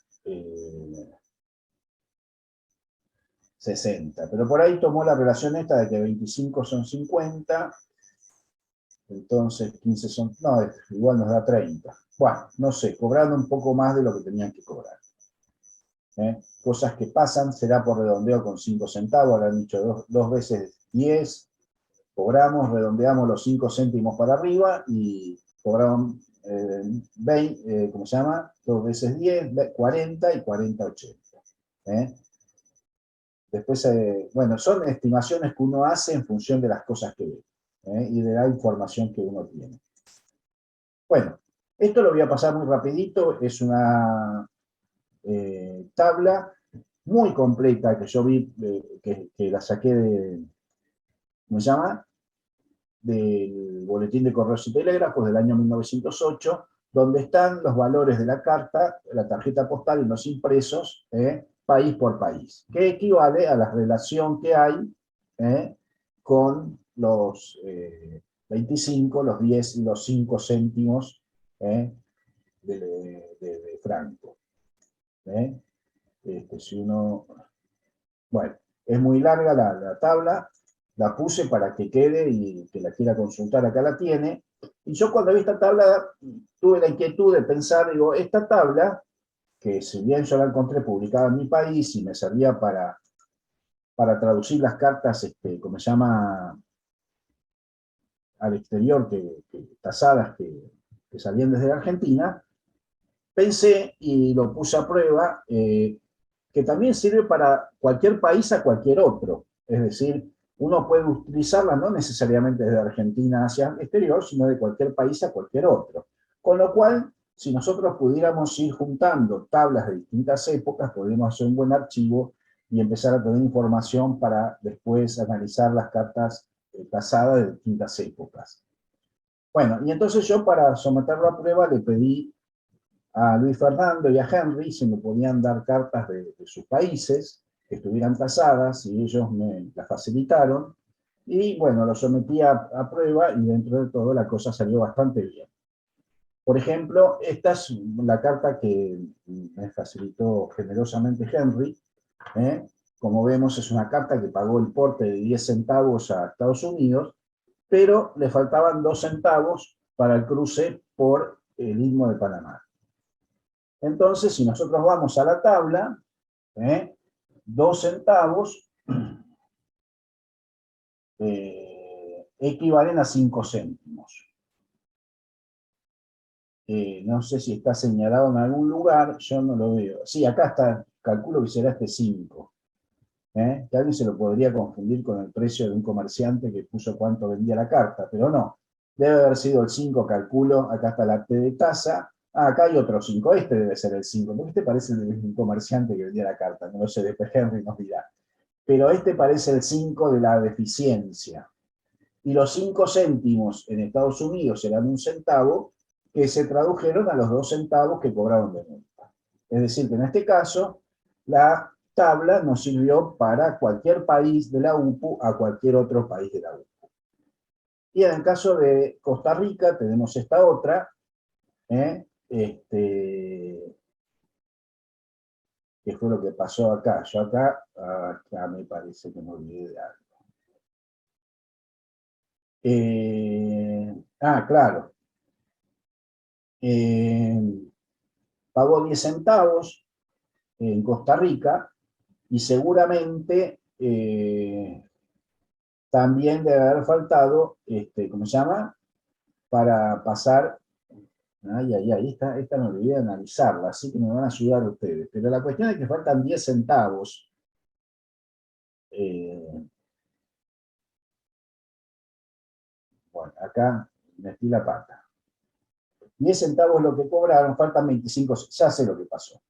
[SPEAKER 1] 60. Pero por ahí tomó la relación esta de que 25 son 50, entonces 15 son, no, igual nos da 30. Bueno, no sé, cobrando un poco más de lo que tenían que cobrar. Cosas que pasan, será por redondeo con 5 centavos, habrán dicho dos veces 10, cobramos, redondeamos los 5 céntimos para arriba y cobraron 20, ¿cómo se llama? 2 veces 10, 40 y 40, 80. Después, bueno, son estimaciones que uno hace en función de las cosas que ve y de la información que uno tiene. Bueno, esto lo voy a pasar muy rapidito, es una tabla muy completa que yo vi, que la saqué de, ¿cómo se llama? Del Boletín de Correos y Telégrafos del año 1908, donde están los valores de la carta, la tarjeta postal y los impresos, país por país, que equivale a la relación que hay con los 25, los 10 y los 5 céntimos de franco. Si uno... Bueno, es muy larga la tabla, la puse para que quede y que la quiera consultar, acá la tiene. Y yo cuando vi esta tabla tuve la inquietud de pensar, digo, esta tabla, que si bien yo la encontré publicada en mi país y me servía para traducir las cartas, como se llama, al exterior, tasadas que salían desde la Argentina, pensé y lo puse a prueba, que también sirve para cualquier país a cualquier otro. Es decir, uno puede utilizarla no necesariamente desde Argentina hacia el exterior, sino de cualquier país a cualquier otro. Con lo cual, si nosotros pudiéramos ir juntando tablas de distintas épocas, podríamos hacer un buen archivo y empezar a tener información para después analizar las cartas tasadas de distintas épocas. Bueno, y entonces yo para someterlo a prueba le pedí a Luis Fernando y a Henry si me podían dar cartas de sus países que estuvieran tasadas y ellos me las facilitaron. Y bueno, lo sometí a prueba y dentro de todo la cosa salió bastante bien. Por ejemplo, esta es la carta que me facilitó generosamente Henry. Como vemos, es una carta que pagó el porte de 10 centavos a Estados Unidos, pero le faltaban 2 centavos para el cruce por el Istmo de Panamá. Entonces, si nosotros vamos a la tabla, 2 centavos equivalen a 5 céntimos. No sé si está señalado en algún lugar, yo no lo veo. Sí, acá está, calculo que será este 5. Que alguien se lo podría confundir con el precio de un comerciante que puso cuánto vendía la carta, pero no. Debe haber sido el 5, calculo. Acá está la T de tasa. Ah, acá hay otro 5. Este debe ser el 5. Porque este parece el de un comerciante que vendía la carta. No lo sé, después Henry nos dirá. Pero este parece el 5 de la deficiencia. Y los 5 céntimos en Estados Unidos eran 1 centavo, que se tradujeron a los 2 centavos que cobraron de multa. Es decir, que en este caso, la tabla nos sirvió para cualquier país de la UPU a cualquier otro país de la UPU. Y en el caso de Costa Rica tenemos esta otra, que fue lo que pasó acá. Yo acá me parece que me olvidé de algo. Claro. Pagó 10 centavos en Costa Rica y seguramente también debe haber faltado, ¿cómo se llama? Para pasar, esta me olvidé de analizarla, así que me van a ayudar ustedes. Pero la cuestión es que faltan 10 centavos. Bueno, acá metí la pata. 10 centavos lo que cobraron, faltan 25, ya sé lo que pasó.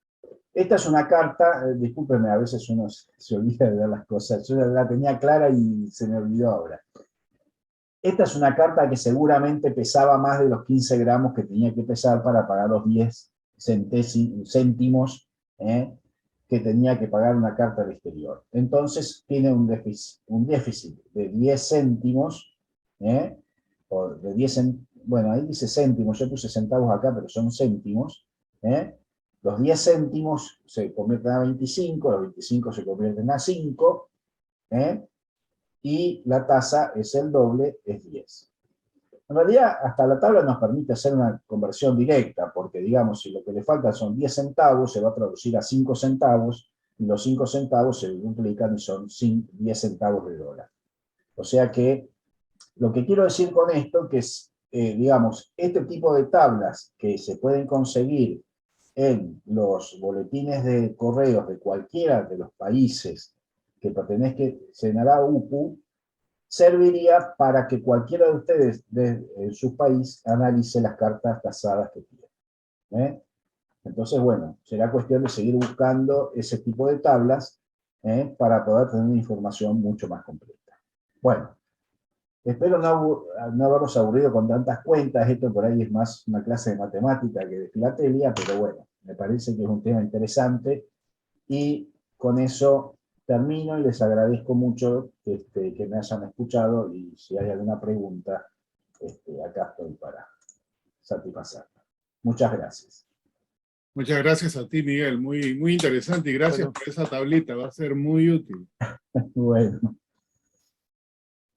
[SPEAKER 1] Esta es una carta, discúlpenme, a veces uno se olvida de ver las cosas, yo la tenía clara y se me olvidó ahora. Esta es una carta que seguramente pesaba más de los 15 gramos que tenía que pesar para pagar los 10 céntimos que tenía que pagar una carta al exterior. Entonces tiene un déficit de 10 céntimos o de 10, bueno, ahí dice céntimos, yo puse centavos acá, pero son céntimos, ¿eh? Los 10 céntimos se convierten a 25, los 25 se convierten a 5, ¿eh? Y la tasa es el doble, es 10. En realidad, hasta la tabla nos permite hacer una conversión directa, porque digamos, si lo que le falta son 10 centavos, se va a traducir a 5 centavos, y los 5 centavos se duplican y son 10 centavos de dólar. O sea que, lo que quiero decir con esto, que es, digamos, este tipo de tablas que se pueden conseguir en los boletines de correos de cualquiera de los países que pertenecen a la UPU, serviría para que cualquiera de ustedes de su país analice las cartas tasadas que tienen, ¿eh? Entonces, bueno, será cuestión de seguir buscando ese tipo de tablas, para poder tener una información mucho más completa. Bueno, espero no haberlos aburrido con tantas cuentas. Esto por ahí es más una clase de matemática que de filatelia, pero bueno, me parece que es un tema interesante. Y con eso termino y les agradezco mucho que me hayan escuchado, y si hay alguna pregunta, acá estoy para satisfacerla. Muchas gracias.
[SPEAKER 2] Muchas gracias a ti, Miguel. Muy, muy interesante y gracias por esa tablita. Va a ser muy útil.
[SPEAKER 1] Bueno,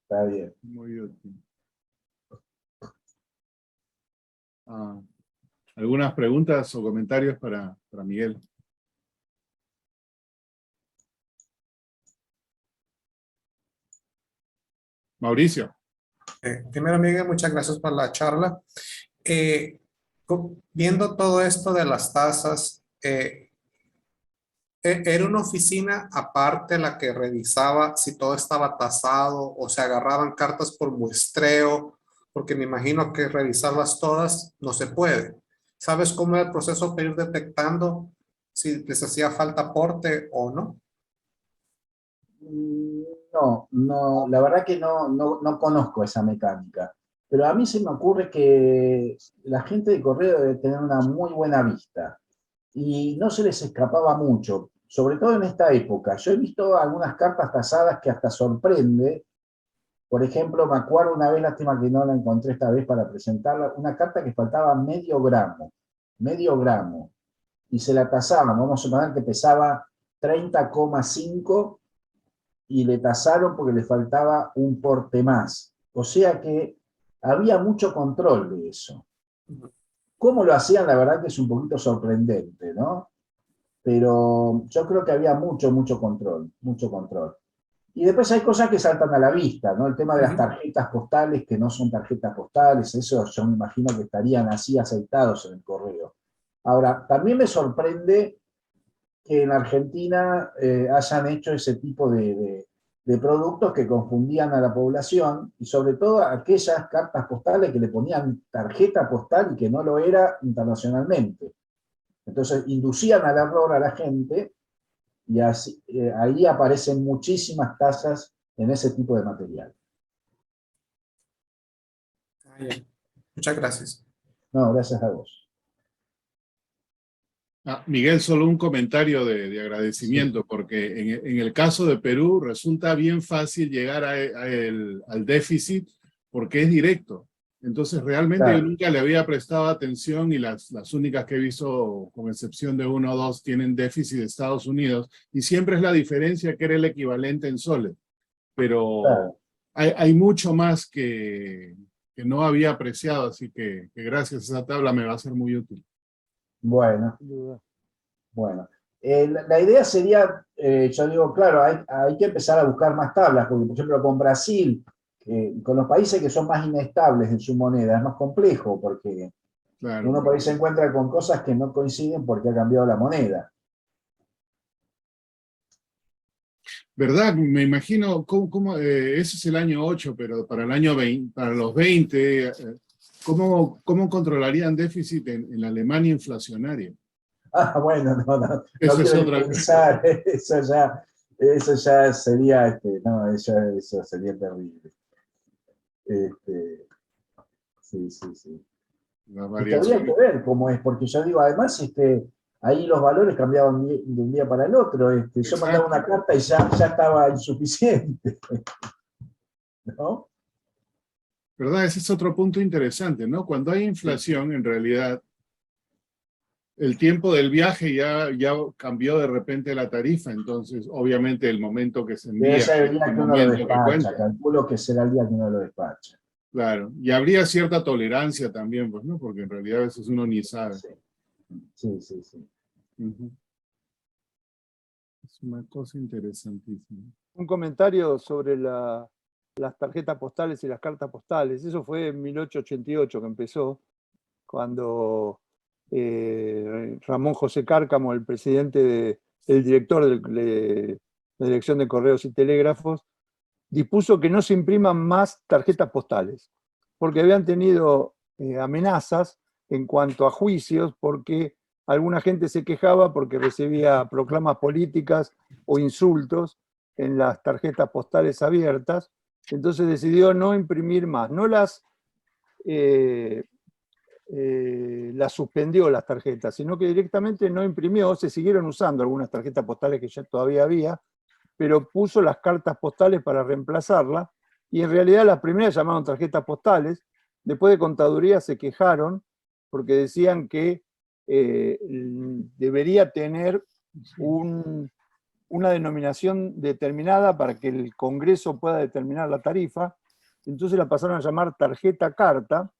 [SPEAKER 1] está bien.
[SPEAKER 2] Muy útil. ¿Algunas preguntas o comentarios para Miguel? Mauricio.
[SPEAKER 3] Primero, Miguel, muchas gracias por la charla. Viendo todo esto de las tasas, ¿era una oficina aparte la que revisaba si todo estaba tasado o se agarraban cartas por muestreo? Porque me imagino que revisarlas todas no se puede. ¿Sabes cómo era el proceso para ir detectando si les hacía falta aporte o no?
[SPEAKER 1] No, la verdad que no conozco esa mecánica. Pero a mí se me ocurre que la gente de correo debe tener una muy buena vista y no se les escapaba mucho, sobre todo en esta época. Yo he visto algunas cartas tasadas que hasta sorprende. Por ejemplo, me acuerdo una vez, lástima que no la encontré esta vez para presentarla, una carta que faltaba medio gramo, y se la tasaban. Vamos a suponer que pesaba 30,5 y le tasaron porque le faltaba un porte más. O sea que había mucho control de eso. ¿Cómo lo hacían? La verdad que es un poquito sorprendente, ¿no? Pero yo creo que había mucho control, mucho control. Y después hay cosas que saltan a la vista, ¿no? El tema de las tarjetas postales, que no son tarjetas postales, eso yo me imagino que estarían así aceitados en el correo. Ahora, también me sorprende que en Argentina hayan hecho ese tipo de productos que confundían a la población, y sobre todo aquellas cartas postales que le ponían tarjeta postal y que no lo era internacionalmente. Entonces inducían al error a la gente, y así, ahí aparecen muchísimas tasas en ese tipo de material.
[SPEAKER 3] Muchas gracias.
[SPEAKER 1] No, gracias a vos.
[SPEAKER 2] Miguel, solo un comentario de agradecimiento, porque en el caso de Perú resulta bien fácil llegar al déficit porque es directo. Entonces realmente yo nunca le había prestado atención, y las únicas que he visto, con excepción de 1 o 2, tienen déficit de Estados Unidos, y siempre es la diferencia que era el equivalente en soles. Pero hay mucho más que no había apreciado, así que gracias a esa tabla me va a ser muy útil.
[SPEAKER 1] Bueno, la idea sería, yo digo, claro, hay que empezar a buscar más tablas, porque por ejemplo con Brasil, con los países que son más inestables en su moneda, es más complejo, porque uno por ahí se encuentra con cosas que no coinciden porque ha cambiado la moneda.
[SPEAKER 2] ¿Verdad? Me imagino, ese es el año 8, pero para el año 20, para los 20, ¿cómo controlarían déficit en la Alemania inflacionaria?
[SPEAKER 1] Bueno, no
[SPEAKER 2] Eso es
[SPEAKER 1] quiero
[SPEAKER 2] otra
[SPEAKER 1] pensar, eso ya sería, no, eso sería terrible. Sí. Y que habría que ver cómo es, porque yo digo, además, ahí los valores cambiaban de un día para el otro. Yo mandaba una carta y ya estaba insuficiente, ¿no?
[SPEAKER 2] ¿verdad? Ese es otro punto interesante, ¿no? Cuando hay inflación, en realidad, el tiempo del viaje ya cambió de repente la tarifa, entonces obviamente el momento que se
[SPEAKER 1] Debe
[SPEAKER 2] envía
[SPEAKER 1] ser el
[SPEAKER 2] es
[SPEAKER 1] día
[SPEAKER 2] el
[SPEAKER 1] que uno lo
[SPEAKER 2] momento que
[SPEAKER 1] despacha,
[SPEAKER 2] cuenta.
[SPEAKER 1] calculo que será el día que uno lo despacha.
[SPEAKER 2] Claro, y habría cierta tolerancia también, pues, ¿no? Porque en realidad a veces uno ni sabe.
[SPEAKER 1] Sí.
[SPEAKER 2] Ujú. Es una cosa interesantísima.
[SPEAKER 4] Un comentario sobre las tarjetas postales y las cartas postales. Eso fue en 1888 que empezó, cuando Ramón José Cárcamo, el presidente, el director de la Dirección de Correos y Telégrafos, dispuso que no se impriman más tarjetas postales, porque habían tenido amenazas en cuanto a juicios, porque alguna gente se quejaba porque recibía proclamas políticas o insultos en las tarjetas postales abiertas. Entonces decidió no imprimir más, no las suspendió las tarjetas, sino que directamente no imprimió. Se siguieron usando algunas tarjetas postales que ya todavía había, pero puso las cartas postales para reemplazarla, y en realidad las primeras llamaron tarjetas postales. Después de contaduría se quejaron porque decían que debería tener una denominación determinada para que el Congreso pueda determinar la tarifa. Entonces la pasaron a llamar tarjeta carta,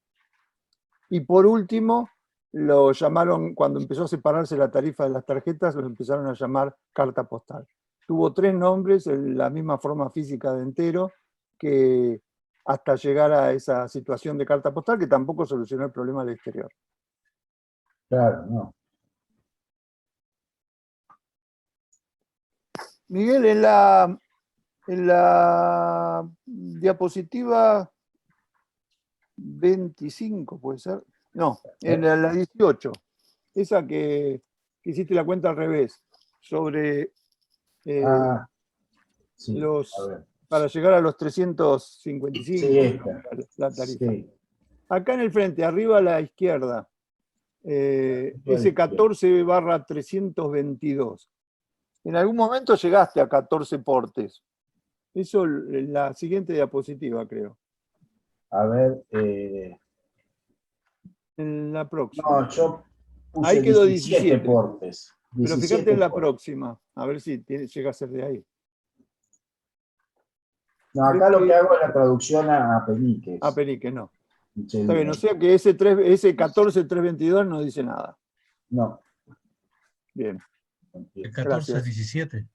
[SPEAKER 4] y por último lo llamaron, cuando empezó a separarse la tarifa de las tarjetas, lo empezaron a llamar carta postal. Tuvo 3 nombres, la misma forma física de entero, que hasta llegar a esa situación de carta postal, que tampoco solucionó el problema del exterior.
[SPEAKER 1] Claro, no.
[SPEAKER 4] Miguel, en la diapositiva 25, ¿puede ser? No, en la 18, esa que hiciste la cuenta al revés, sobre
[SPEAKER 1] Sí, a ver.
[SPEAKER 4] para llegar a los 355,
[SPEAKER 1] Sí, esta.
[SPEAKER 4] la tarifa.
[SPEAKER 1] Sí.
[SPEAKER 4] Acá en el frente, arriba a la izquierda, ese 14/322. En algún momento llegaste a 14 portes. Eso en la siguiente diapositiva, creo.
[SPEAKER 1] A ver.
[SPEAKER 4] En la próxima.
[SPEAKER 1] No, yo puse
[SPEAKER 4] Ahí quedó
[SPEAKER 1] 17
[SPEAKER 4] 17.
[SPEAKER 1] portes.
[SPEAKER 4] Pero
[SPEAKER 1] 17
[SPEAKER 4] fíjate en la
[SPEAKER 1] portes.
[SPEAKER 4] próxima, a ver si llega a ser de ahí.
[SPEAKER 1] No, acá lo que hago es la traducción a peniques.
[SPEAKER 4] A peniques, no.
[SPEAKER 1] Michel,
[SPEAKER 4] Está bien, o sea que ese 14/322 no dice nada.
[SPEAKER 1] No.
[SPEAKER 4] Bien.
[SPEAKER 5] El 14 es 17.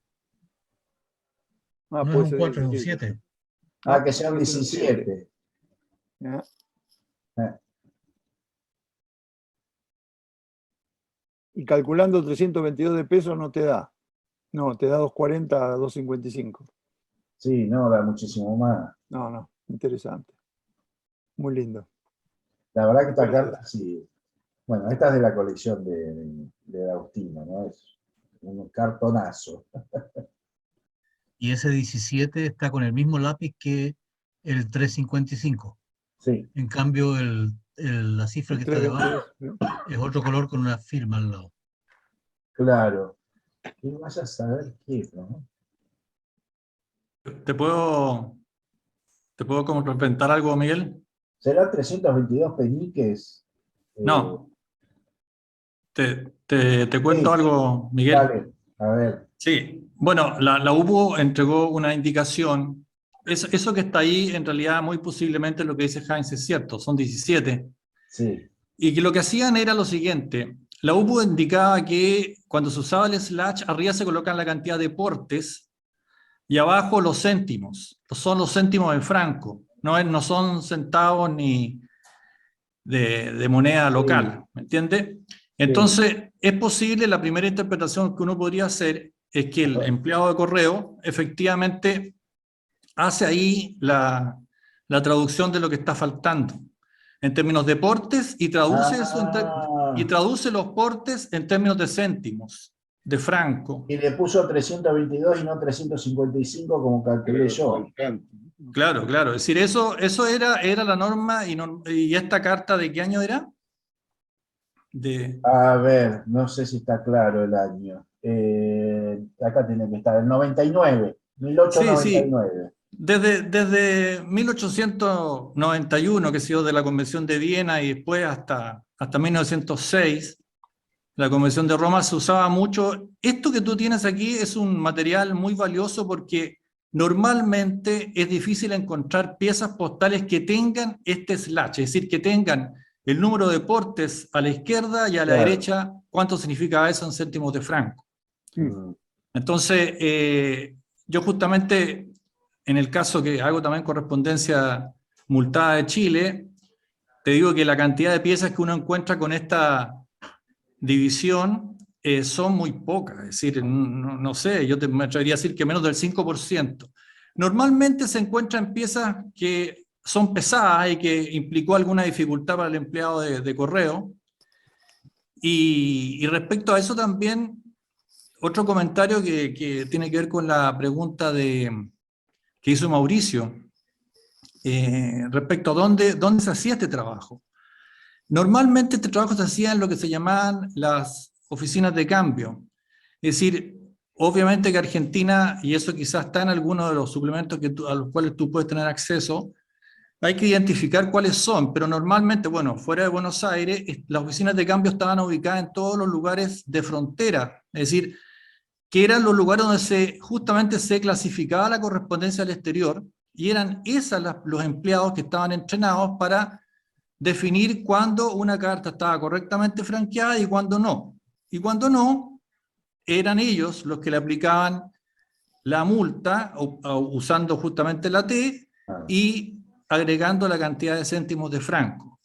[SPEAKER 4] No
[SPEAKER 5] es un 4, es un 7.
[SPEAKER 1] Que sean 17.
[SPEAKER 4] Y calculando 322 de pesos no te da. No, te da 240 a 255.
[SPEAKER 1] Sí, no, da muchísimo más.
[SPEAKER 4] No, interesante. Muy lindo.
[SPEAKER 1] La verdad que esta carta sí. Bueno, esta es de la colección de Agustino, ¿no? Es un cartonazo.
[SPEAKER 5] Y ese 17 está con el mismo lápiz que el 355.
[SPEAKER 1] Sí.
[SPEAKER 5] En cambio, la cifra que está debajo es otro color con una firma al lado.
[SPEAKER 1] Claro. Y vaya a saber qué, ¿no?
[SPEAKER 6] ¿Te puedo complementar algo, Miguel?
[SPEAKER 1] ¿Será 322 peniques?
[SPEAKER 6] No. Te cuento algo, Miguel.
[SPEAKER 1] Dale, a ver.
[SPEAKER 6] Sí, bueno, la UBO entregó una indicación. Eso que está ahí, en realidad, muy posiblemente lo que dice Heinz es cierto, son 17.
[SPEAKER 1] Sí.
[SPEAKER 6] Y que lo que hacían era lo siguiente. La UBO indicaba que cuando se usaba el slash, arriba se colocan la cantidad de portes y abajo los céntimos. Son los céntimos en franco, no son centavos ni de moneda local, ¿me entiende? Entonces, es posible, la primera interpretación que uno podría hacer es que el empleado de correo efectivamente hace ahí la traducción de lo que está faltando en términos de portes y traduce y traduce los portes en términos de céntimos, de franco.
[SPEAKER 1] Y le puso 322 y no 355 como calculé yo.
[SPEAKER 6] Claro, es decir, eso era la norma. ¿Y esta carta de qué año era?
[SPEAKER 1] A ver, no sé si está claro el año. Acá tiene que estar, el 99, 1899.
[SPEAKER 6] Sí. Desde 1891, que se dio de la Convención de Viena, y después hasta 1906, la Convención de Roma, se usaba mucho. Esto que tú tienes aquí es un material muy valioso porque normalmente es difícil encontrar piezas postales que tengan este slash, es decir, que tengan el número de portes a la izquierda y a la
[SPEAKER 1] Claro.
[SPEAKER 6] derecha, cuánto significa eso en céntimos de franco. Entonces, yo justamente, en el caso que hago también correspondencia multada de Chile, te digo que la cantidad de piezas que uno encuentra con esta división son muy pocas. Es decir, no sé, yo me atrevería a decir que menos del 5%. Normalmente se encuentran piezas que son pesadas y que implicó alguna dificultad para el empleado de correo. Y respecto a eso también, otro comentario que tiene que ver con la pregunta que hizo Mauricio, respecto a dónde se hacía este trabajo. Normalmente este trabajo se hacía en lo que se llamaban las oficinas de cambio. Es decir, obviamente que Argentina, y eso quizás está en alguno de los suplementos a los cuales tú puedes tener acceso, hay que identificar cuáles son, pero normalmente, bueno, fuera de Buenos Aires, las oficinas de cambio estaban ubicadas en todos los lugares de frontera, es decir, que eran los lugares donde justamente se clasificaba la correspondencia al exterior, y eran los empleados que estaban entrenados para definir cuándo una carta estaba correctamente franqueada y cuándo no. Y cuando no, eran ellos los que le aplicaban la multa, usando justamente la T, y agregando la cantidad de céntimos de franco.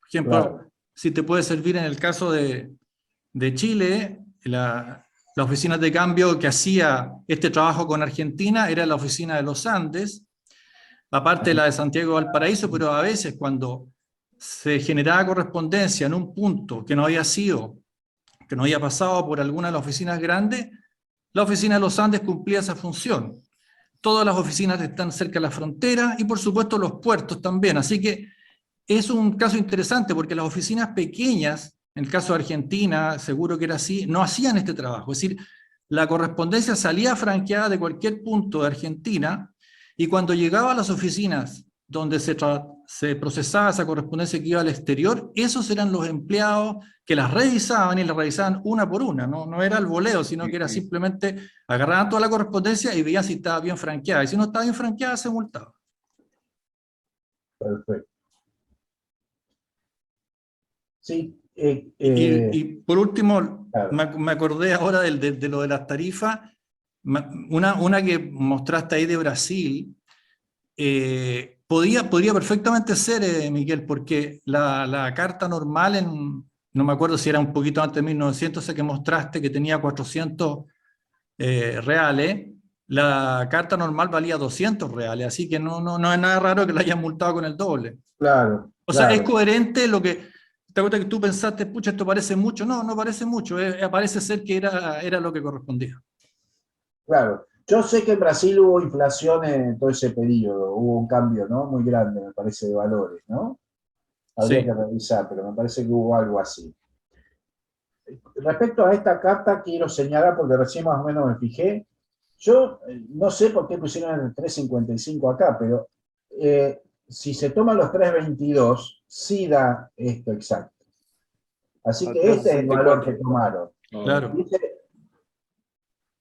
[SPEAKER 6] Por ejemplo, claro, si te puede servir en el caso de Chile, la oficina de cambio que hacía este trabajo con Argentina era la oficina de los Andes, aparte de la de Santiago de Valparaíso, pero a veces cuando se generaba correspondencia en un punto que no había pasado por alguna de las oficinas grandes, la oficina de los Andes cumplía esa función. Todas las oficinas están cerca de la frontera y por supuesto los puertos también, así que es un caso interesante porque las oficinas pequeñas, en el caso de Argentina, seguro que era así, no hacían este trabajo, es decir, la correspondencia salía franqueada de cualquier punto de Argentina y cuando llegaba a las oficinas donde se procesaba esa correspondencia que iba al exterior, esos eran los empleados que las revisaban y las revisaban una por una, no era el voleo, sino que era simplemente agarraban toda la correspondencia y veían si estaba bien franqueada, y si no estaba bien franqueada se multaba.
[SPEAKER 1] Perfecto. Sí.
[SPEAKER 6] Y por último,
[SPEAKER 1] claro,
[SPEAKER 6] me acordé ahora de lo de las tarifas, una que mostraste ahí de Brasil, podría perfectamente ser, Miguel, porque la carta normal, no me acuerdo si era un poquito antes de 1900, esa que mostraste, que tenía 400 reales, la carta normal valía 200 reales, así que no es nada raro que la hayan multado con el doble.
[SPEAKER 1] Claro.
[SPEAKER 6] O sea, es coherente lo que... ¿Te acuerdas que tú pensaste, pucha, esto parece mucho? No parece mucho, parece ser que era lo que correspondía.
[SPEAKER 1] Claro. Yo sé que en Brasil hubo inflación en todo ese periodo, hubo un cambio, ¿no? Muy grande, me parece, de valores, ¿no? Habría que revisar, pero me parece que hubo algo así. Respecto a esta carta, quiero señalar, porque recién más o menos me fijé, yo no sé por qué pusieron el 3.55 acá, pero si se toman los 3.22, sí da esto exacto. Así que este es el valor que tomaron.
[SPEAKER 6] Claro.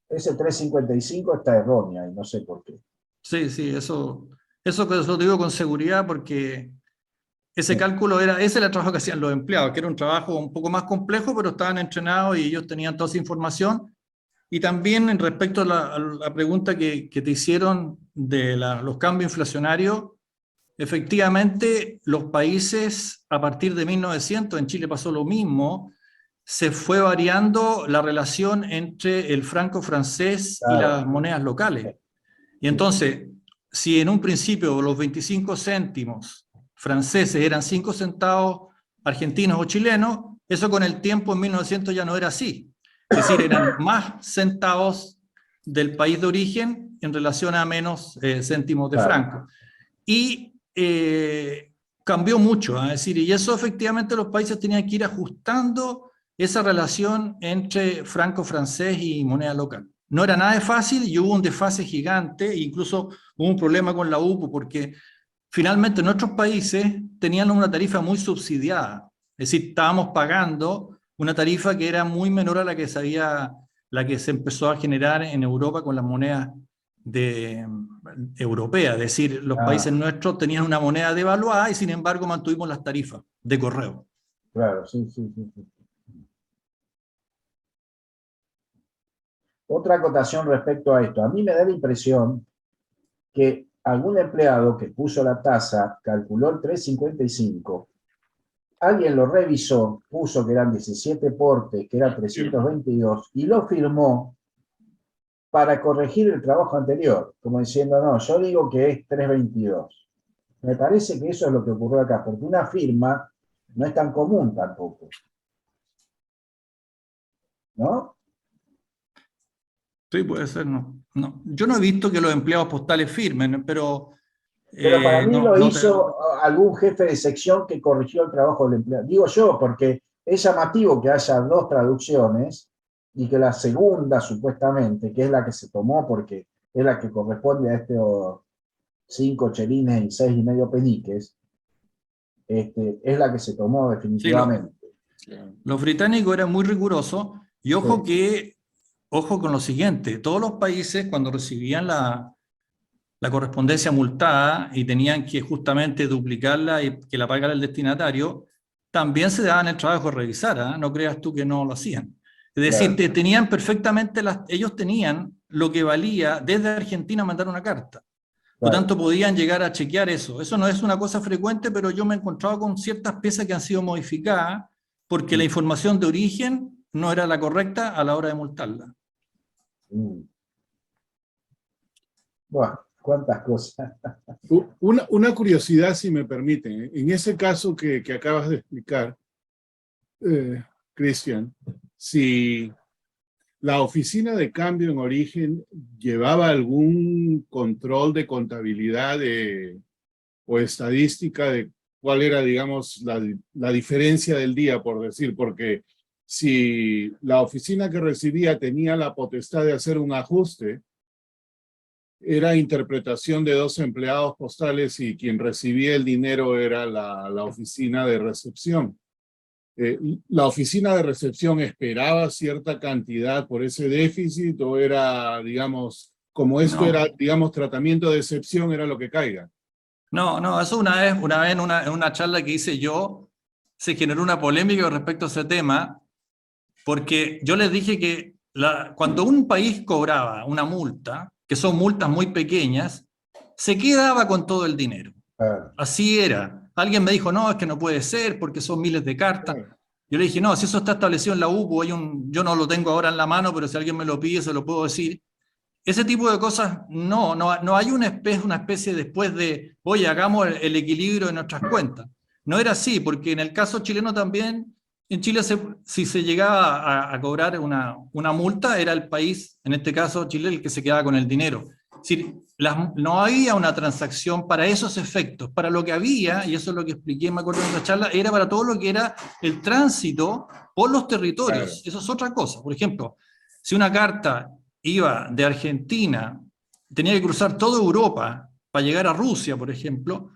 [SPEAKER 1] Ese 3.55 está errónea y no sé por qué.
[SPEAKER 6] Sí, eso te digo con seguridad porque ese cálculo ese era el trabajo que hacían los empleados, que era un trabajo un poco más complejo, pero estaban entrenados y ellos tenían toda esa información. Y también en respecto a la pregunta que te hicieron de los cambios inflacionarios, efectivamente los países a partir de 1900, en Chile pasó lo mismo, se fue variando la relación entre el franco francés y las monedas locales. Y entonces, si en un principio los 25 céntimos franceses eran 5 centavos argentinos o chilenos, eso con el tiempo en 1900 ya no era así. Es decir, eran más centavos del país de origen en relación a menos céntimos de franco. Y cambió mucho, es decir, y eso efectivamente los países tenían que ir ajustando esa relación entre franco francés y moneda local. no era nada de fácil y hubo un desfase gigante, e incluso hubo un problema con la UPU porque finalmente nuestros países tenían una tarifa muy subsidiada, es decir, estábamos pagando una tarifa que era muy menor a la que se empezó a generar en Europa con las monedas europeas, es decir, los países nuestros tenían una moneda devaluada y sin embargo mantuvimos las tarifas de correo.
[SPEAKER 1] Claro, sí, sí, sí, sí. Otra acotación respecto a esto. A mí me da la impresión que algún empleado que puso la tasa calculó el 3.55, alguien lo revisó, puso que eran 17 portes, que era 322, y lo firmó para corregir el trabajo anterior, como diciendo, no, yo digo que es 322. Me parece que eso es lo que ocurrió acá, porque una firma no es tan común tampoco. ¿No?
[SPEAKER 6] Sí, puede ser, no. Yo no he visto que los empleados postales firmen, pero...
[SPEAKER 1] Pero para mí
[SPEAKER 6] no,
[SPEAKER 1] lo
[SPEAKER 6] no
[SPEAKER 1] hizo algún jefe de sección que corrigió el trabajo del empleado. Digo yo, porque es llamativo que haya dos traducciones y que la segunda, supuestamente, que es la que se tomó porque es la que corresponde a estos 5 chelines y 6,5 peniques, es la que se tomó definitivamente.
[SPEAKER 6] Sí, los británicos eran muy rigurosos y ojo
[SPEAKER 1] Sí.
[SPEAKER 6] ojo con lo siguiente, todos los países cuando recibían la correspondencia multada y tenían que justamente duplicarla y que la pagara el destinatario, también se daban el trabajo de revisar, ¿eh? No creas tú que no lo hacían. Es decir,
[SPEAKER 1] Claro.
[SPEAKER 6] tenían perfectamente, ellos tenían lo que valía desde Argentina mandar una carta. Por
[SPEAKER 1] Claro.
[SPEAKER 6] tanto, podían llegar a chequear eso. Eso no es una cosa frecuente, pero yo me he encontrado con ciertas piezas que han sido modificadas porque la información de origen no era la correcta a la hora de multarla.
[SPEAKER 1] Bueno, cuántas cosas.
[SPEAKER 2] Una curiosidad, si me permiten. En ese caso que acabas de explicar, Cristian, si la oficina de cambio en origen llevaba algún control de contabilidad o estadística de cuál era, digamos, la diferencia del día, por decir, porque si la oficina que recibía tenía la potestad de hacer un ajuste, era interpretación de dos empleados postales y quien recibía el dinero era la oficina de recepción. ¿La oficina de recepción esperaba cierta cantidad por ese déficit o era, digamos, como esto era, digamos, tratamiento de excepción, era lo que caiga?
[SPEAKER 6] No, eso una vez en una charla que hice yo, se generó una polémica respecto a ese tema, porque yo les dije que cuando un país cobraba una multa, que son multas muy pequeñas, se quedaba con todo el dinero. Así era. Alguien me dijo, no, es que no puede ser porque son miles de cartas. Yo le dije, no, si eso está establecido en la UPU, yo no lo tengo ahora en la mano, pero si alguien me lo pide, se lo puedo decir. Ese tipo de cosas, no hay una especie después de, oye, hagamos el equilibrio de nuestras cuentas. No era así, porque en el caso chileno también, en Chile si se llegaba a cobrar una multa, era el país, en este caso Chile, el que se quedaba con el dinero. Es decir, no había una transacción para esos efectos. Para lo que había, y eso es lo que expliqué, me acuerdo en esa charla, era para todo lo que era el tránsito por los territorios. Claro. Eso es otra cosa. Por ejemplo, si una carta iba de Argentina, tenía que cruzar toda Europa para llegar a Rusia, por ejemplo,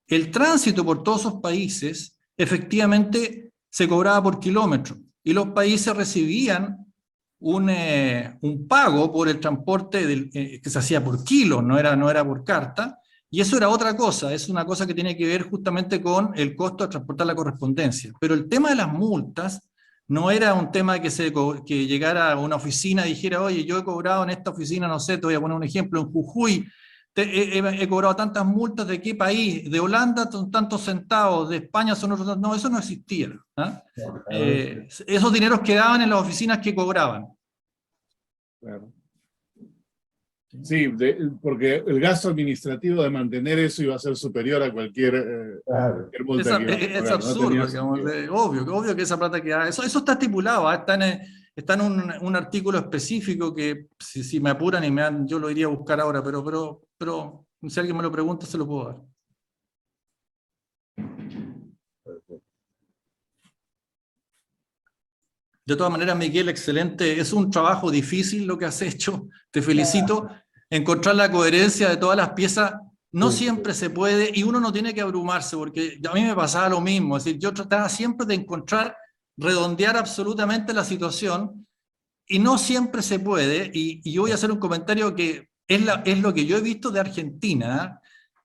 [SPEAKER 6] el tránsito por todos esos países efectivamente se cobraba por kilómetro y los países recibían un pago por el transporte que se hacía por kilo, no era por carta, y eso era otra cosa, es una cosa que tiene que ver justamente con el costo de transportar la correspondencia. Pero el tema de las multas no era un tema que llegara a una oficina y dijera, oye, yo he cobrado en esta oficina, no sé, te voy a poner un ejemplo, en Jujuy, he cobrado tantas multas, ¿de qué país? De Holanda son tantos centavos, de España son otros, no, eso no existía. ¿Eh? Esos dineros quedaban en las oficinas que cobraban.
[SPEAKER 2] Claro. Sí, porque el gasto administrativo de mantener eso iba a ser superior a cualquier multa que iba a pagar.
[SPEAKER 6] Es absurdo, no digamos, obvio que esa plata queda. Eso está estipulado, está en un artículo específico que si me apuran y yo lo iría a buscar ahora, pero si alguien me lo pregunta se lo puedo dar. De todas maneras, Miguel, excelente. Es un trabajo difícil lo que has hecho. Te felicito. Encontrar la coherencia de todas las piezas no siempre se puede, y uno no tiene que abrumarse, porque a mí me pasaba lo mismo. Es decir, yo trataba siempre de encontrar, redondear absolutamente la situación, y no siempre se puede. Y yo voy a hacer un comentario que es lo que yo he visto de Argentina.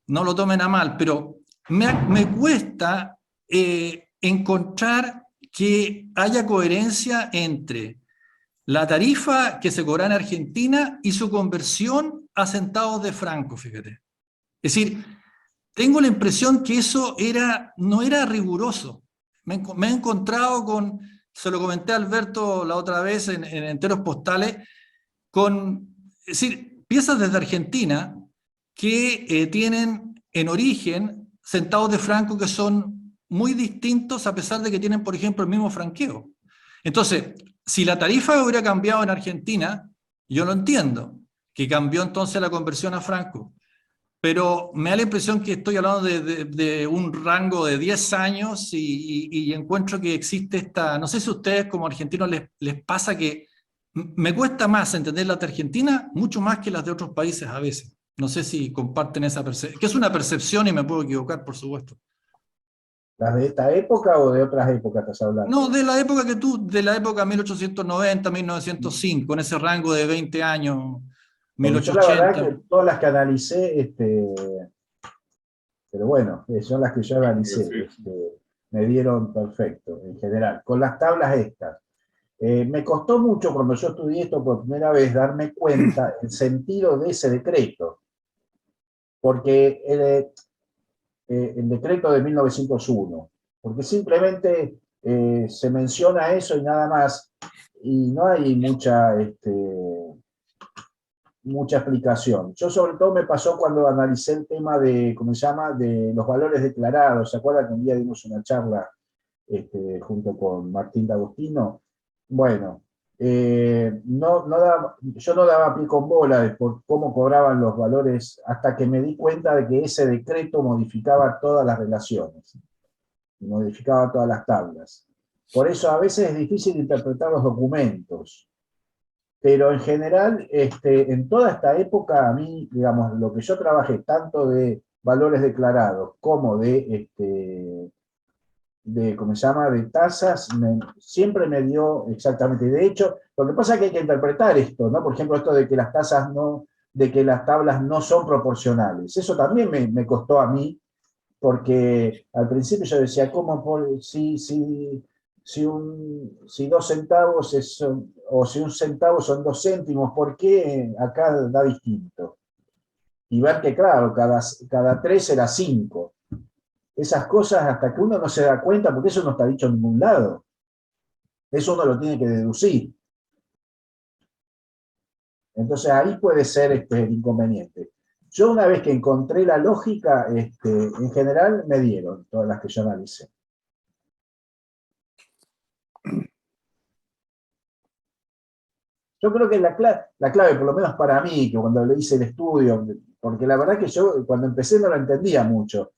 [SPEAKER 6] No lo tomen a mal, pero me cuesta encontrar que haya coherencia entre la tarifa que se cobra en Argentina y su conversión a centavos de franco, fíjate. Es decir, tengo la impresión que eso no era riguroso. Me he encontrado con, se lo comenté a Alberto la otra vez en Enteros Postales, es decir, piezas desde Argentina que tienen en origen centavos de franco que son muy distintos, a pesar de que tienen, por ejemplo, el mismo franqueo. Entonces, si la tarifa hubiera cambiado en Argentina, yo lo entiendo, que cambió entonces la conversión a franco. Pero me da la impresión que estoy hablando de un rango de 10 años y encuentro que existe esta... No sé si a ustedes como argentinos les pasa que me cuesta más entender las de Argentina, mucho más que las de otros países a veces. No sé si comparten esa percepción, que es una percepción y me puedo equivocar, por supuesto.
[SPEAKER 1] ¿Las de esta época o de otras épocas estás hablando?
[SPEAKER 6] No, de la época de la época 1890, 1905, en ese rango de 20 años,
[SPEAKER 1] Porque yo la verdad
[SPEAKER 6] 1880.
[SPEAKER 1] que todas las que analicé, pero bueno, son las que yo analicé, me dieron perfecto en general, con las tablas estas. Me costó mucho cuando yo estudié esto por primera vez darme cuenta el sentido de ese decreto, porque el decreto de 1901, porque simplemente se menciona eso y nada más, y no hay mucha explicación. Yo sobre todo me pasó cuando analicé el tema de, ¿cómo se llama?, de los valores declarados. ¿Se acuerdan que un día dimos una charla junto con Martín D'Agostino? Bueno, yo no daba pie con bola de por cómo cobraban los valores hasta que me di cuenta de que ese decreto modificaba todas las relaciones, modificaba todas las tablas. Por eso a veces es difícil interpretar los documentos. Pero en general, en toda esta época, a mí, digamos, lo que yo trabajé, tanto de valores declarados como ¿cómo se llama?, de tasas, siempre me dio exactamente. De hecho, lo que pasa es que hay que interpretar esto, ¿no? Por ejemplo, esto de que las tasas de que las tablas no son proporcionales. Eso también me costó a mí, porque al principio yo decía, ¿cómo si 2 centavos o si 1 centavo son 2 céntimos, ¿por qué acá da distinto? Y ver que, claro, cada 3 era 5. Esas cosas hasta que uno no se da cuenta, porque eso no está dicho en ningún lado. Eso uno lo tiene que deducir. Entonces ahí puede ser el inconveniente. Yo una vez que encontré la lógica, en general me dieron todas las que yo analicé. Yo creo que la clave, por lo menos para mí, que cuando le hice el estudio, porque la verdad que yo cuando empecé no lo entendía mucho,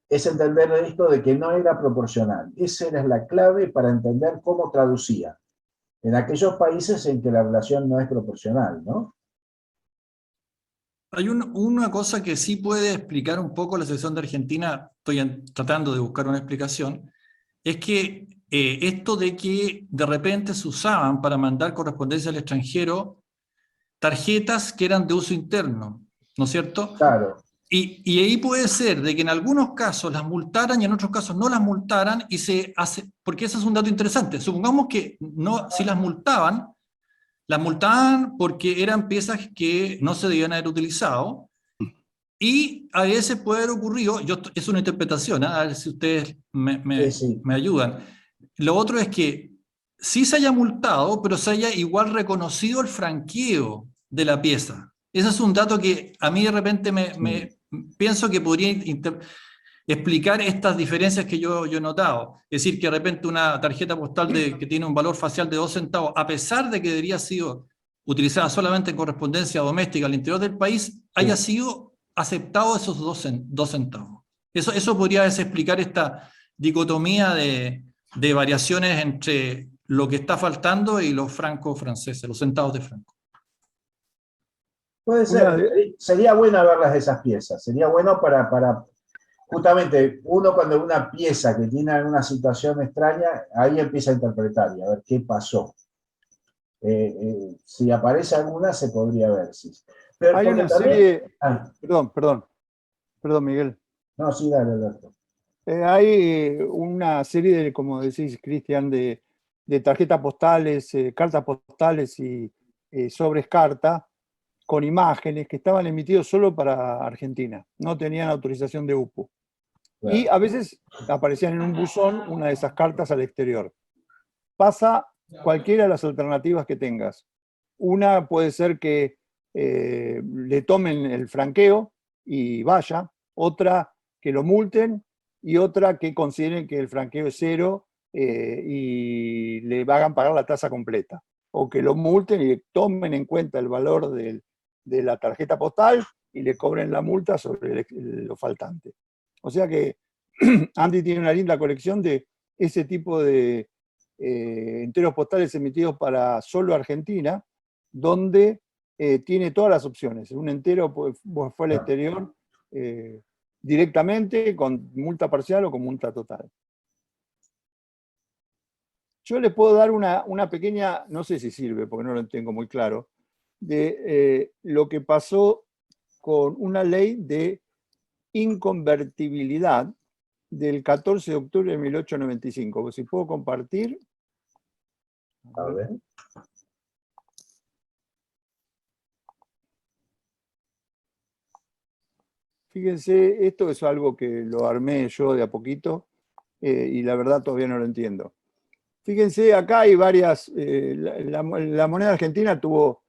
[SPEAKER 1] es entender esto de que no era proporcional. Esa era la clave para entender cómo traducía en aquellos países en que la relación no es proporcional, ¿no?
[SPEAKER 6] Hay una cosa que sí puede explicar un poco la situación de Argentina, estoy tratando de buscar una explicación, es que esto de que de repente se usaban para mandar correspondencia al extranjero tarjetas que eran de uso interno, ¿no es cierto?
[SPEAKER 1] Claro.
[SPEAKER 6] Y ahí puede ser de que en algunos casos las multaran y en otros casos no las multaran, y se hace, porque ese es un dato interesante. Supongamos que no, si las multaban porque eran piezas que no se debían haber utilizado, y a veces puede haber ocurrido, es una interpretación, a ver si ustedes me ayudan. Lo otro es que sí se haya multado, pero se haya igual reconocido el franqueo de la pieza. Ese es un dato que a mí de repente pienso que podría explicar estas diferencias que yo he notado. Es decir, que de repente una tarjeta postal que tiene un valor facial de 2 centavos, a pesar de que debería sido utilizada solamente en correspondencia doméstica al interior del país, haya sido aceptado esos 2 centavos. Eso podría explicar esta dicotomía de variaciones entre lo que está faltando y los francos franceses, los centavos de franco.
[SPEAKER 1] Puede ser, sería bueno verlas esas piezas, sería bueno para justamente uno cuando ve una pieza que tiene alguna situación extraña, ahí empieza a interpretar y a ver qué pasó. Si aparece alguna se podría ver. Sí. Pero,
[SPEAKER 4] hay una
[SPEAKER 1] también,
[SPEAKER 4] serie, perdón, Miguel.
[SPEAKER 1] No, sí, dale, Alberto.
[SPEAKER 4] Hay una serie de, como decís, Cristian, de tarjetas postales, cartas postales y sobres carta con imágenes que estaban emitidos solo para Argentina. No tenían autorización de UPU.
[SPEAKER 1] Claro.
[SPEAKER 4] Y a veces aparecían en un buzón una de esas cartas al exterior. Pasa cualquiera de las alternativas que tengas. Una puede ser que le tomen el franqueo y vaya, otra que lo multen y otra que consideren que el franqueo es cero y le hagan pagar la tasa completa. O que lo multen y tomen en cuenta el valor de la tarjeta postal y le cobren la multa sobre lo faltante. O sea que Andy tiene una linda colección de ese tipo de enteros postales emitidos para solo Argentina, donde tiene todas las opciones. Un entero fue al exterior directamente, con multa parcial o con multa total. Yo les puedo dar una pequeña, no sé si sirve, porque no lo tengo muy claro, de lo que pasó con una ley de inconvertibilidad del 14 de octubre de 1895. Si puedo compartir.
[SPEAKER 1] A ver.
[SPEAKER 4] Fíjense, esto es algo que lo armé yo de a poquito y la verdad todavía no lo entiendo. Fíjense, acá hay varias, la moneda argentina tuvo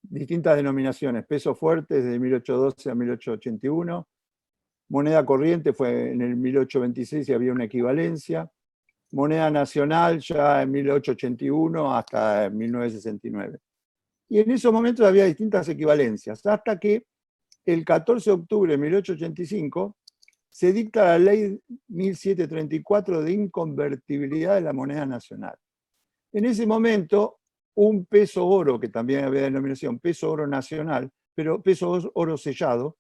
[SPEAKER 4] distintas denominaciones, pesos fuertes de 1812 a 1881, moneda corriente fue en el 1826 y había una equivalencia, moneda nacional ya en 1881 hasta 1969. Y en esos momentos había distintas equivalencias, hasta que el 14 de octubre de 1885 se dicta la ley 1734 de inconvertibilidad de la moneda nacional. En ese momento, un peso oro, que también había denominación peso oro nacional, pero peso oro sellado,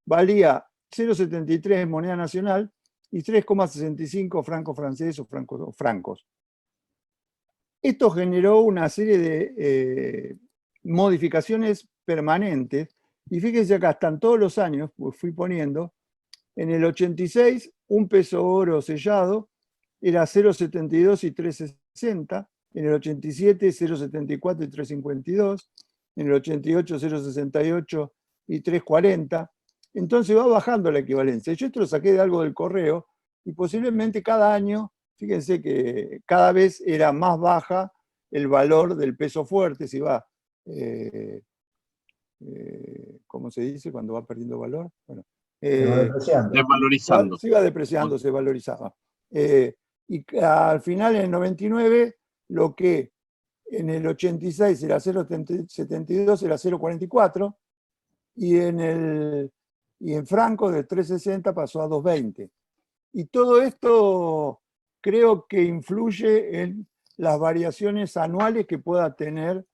[SPEAKER 4] valía 0,73 moneda nacional y 3,65 francos franceses o francos. Esto generó una serie de modificaciones permanentes, y fíjense acá, están todos los años, pues fui poniendo, en el 86 un peso oro sellado era 0,72 y 3,60, en el 87 0,74 y 3,52, en el 88 0,68 y 3,40, entonces va bajando la equivalencia. Yo esto lo saqué de algo del correo, y posiblemente cada año, fíjense que cada vez era más baja el valor del peso fuerte, si va, ¿cómo se dice cuando va perdiendo valor? Bueno,
[SPEAKER 1] Desvalorizando.
[SPEAKER 4] Se iba depreciando, se valorizaba. Y al final, en el 99, lo que en el 86 era 0,72 era 0,44, y en franco de 3,60 pasó a 2,20. Y todo esto creo que influye en las variaciones anuales que pueda tener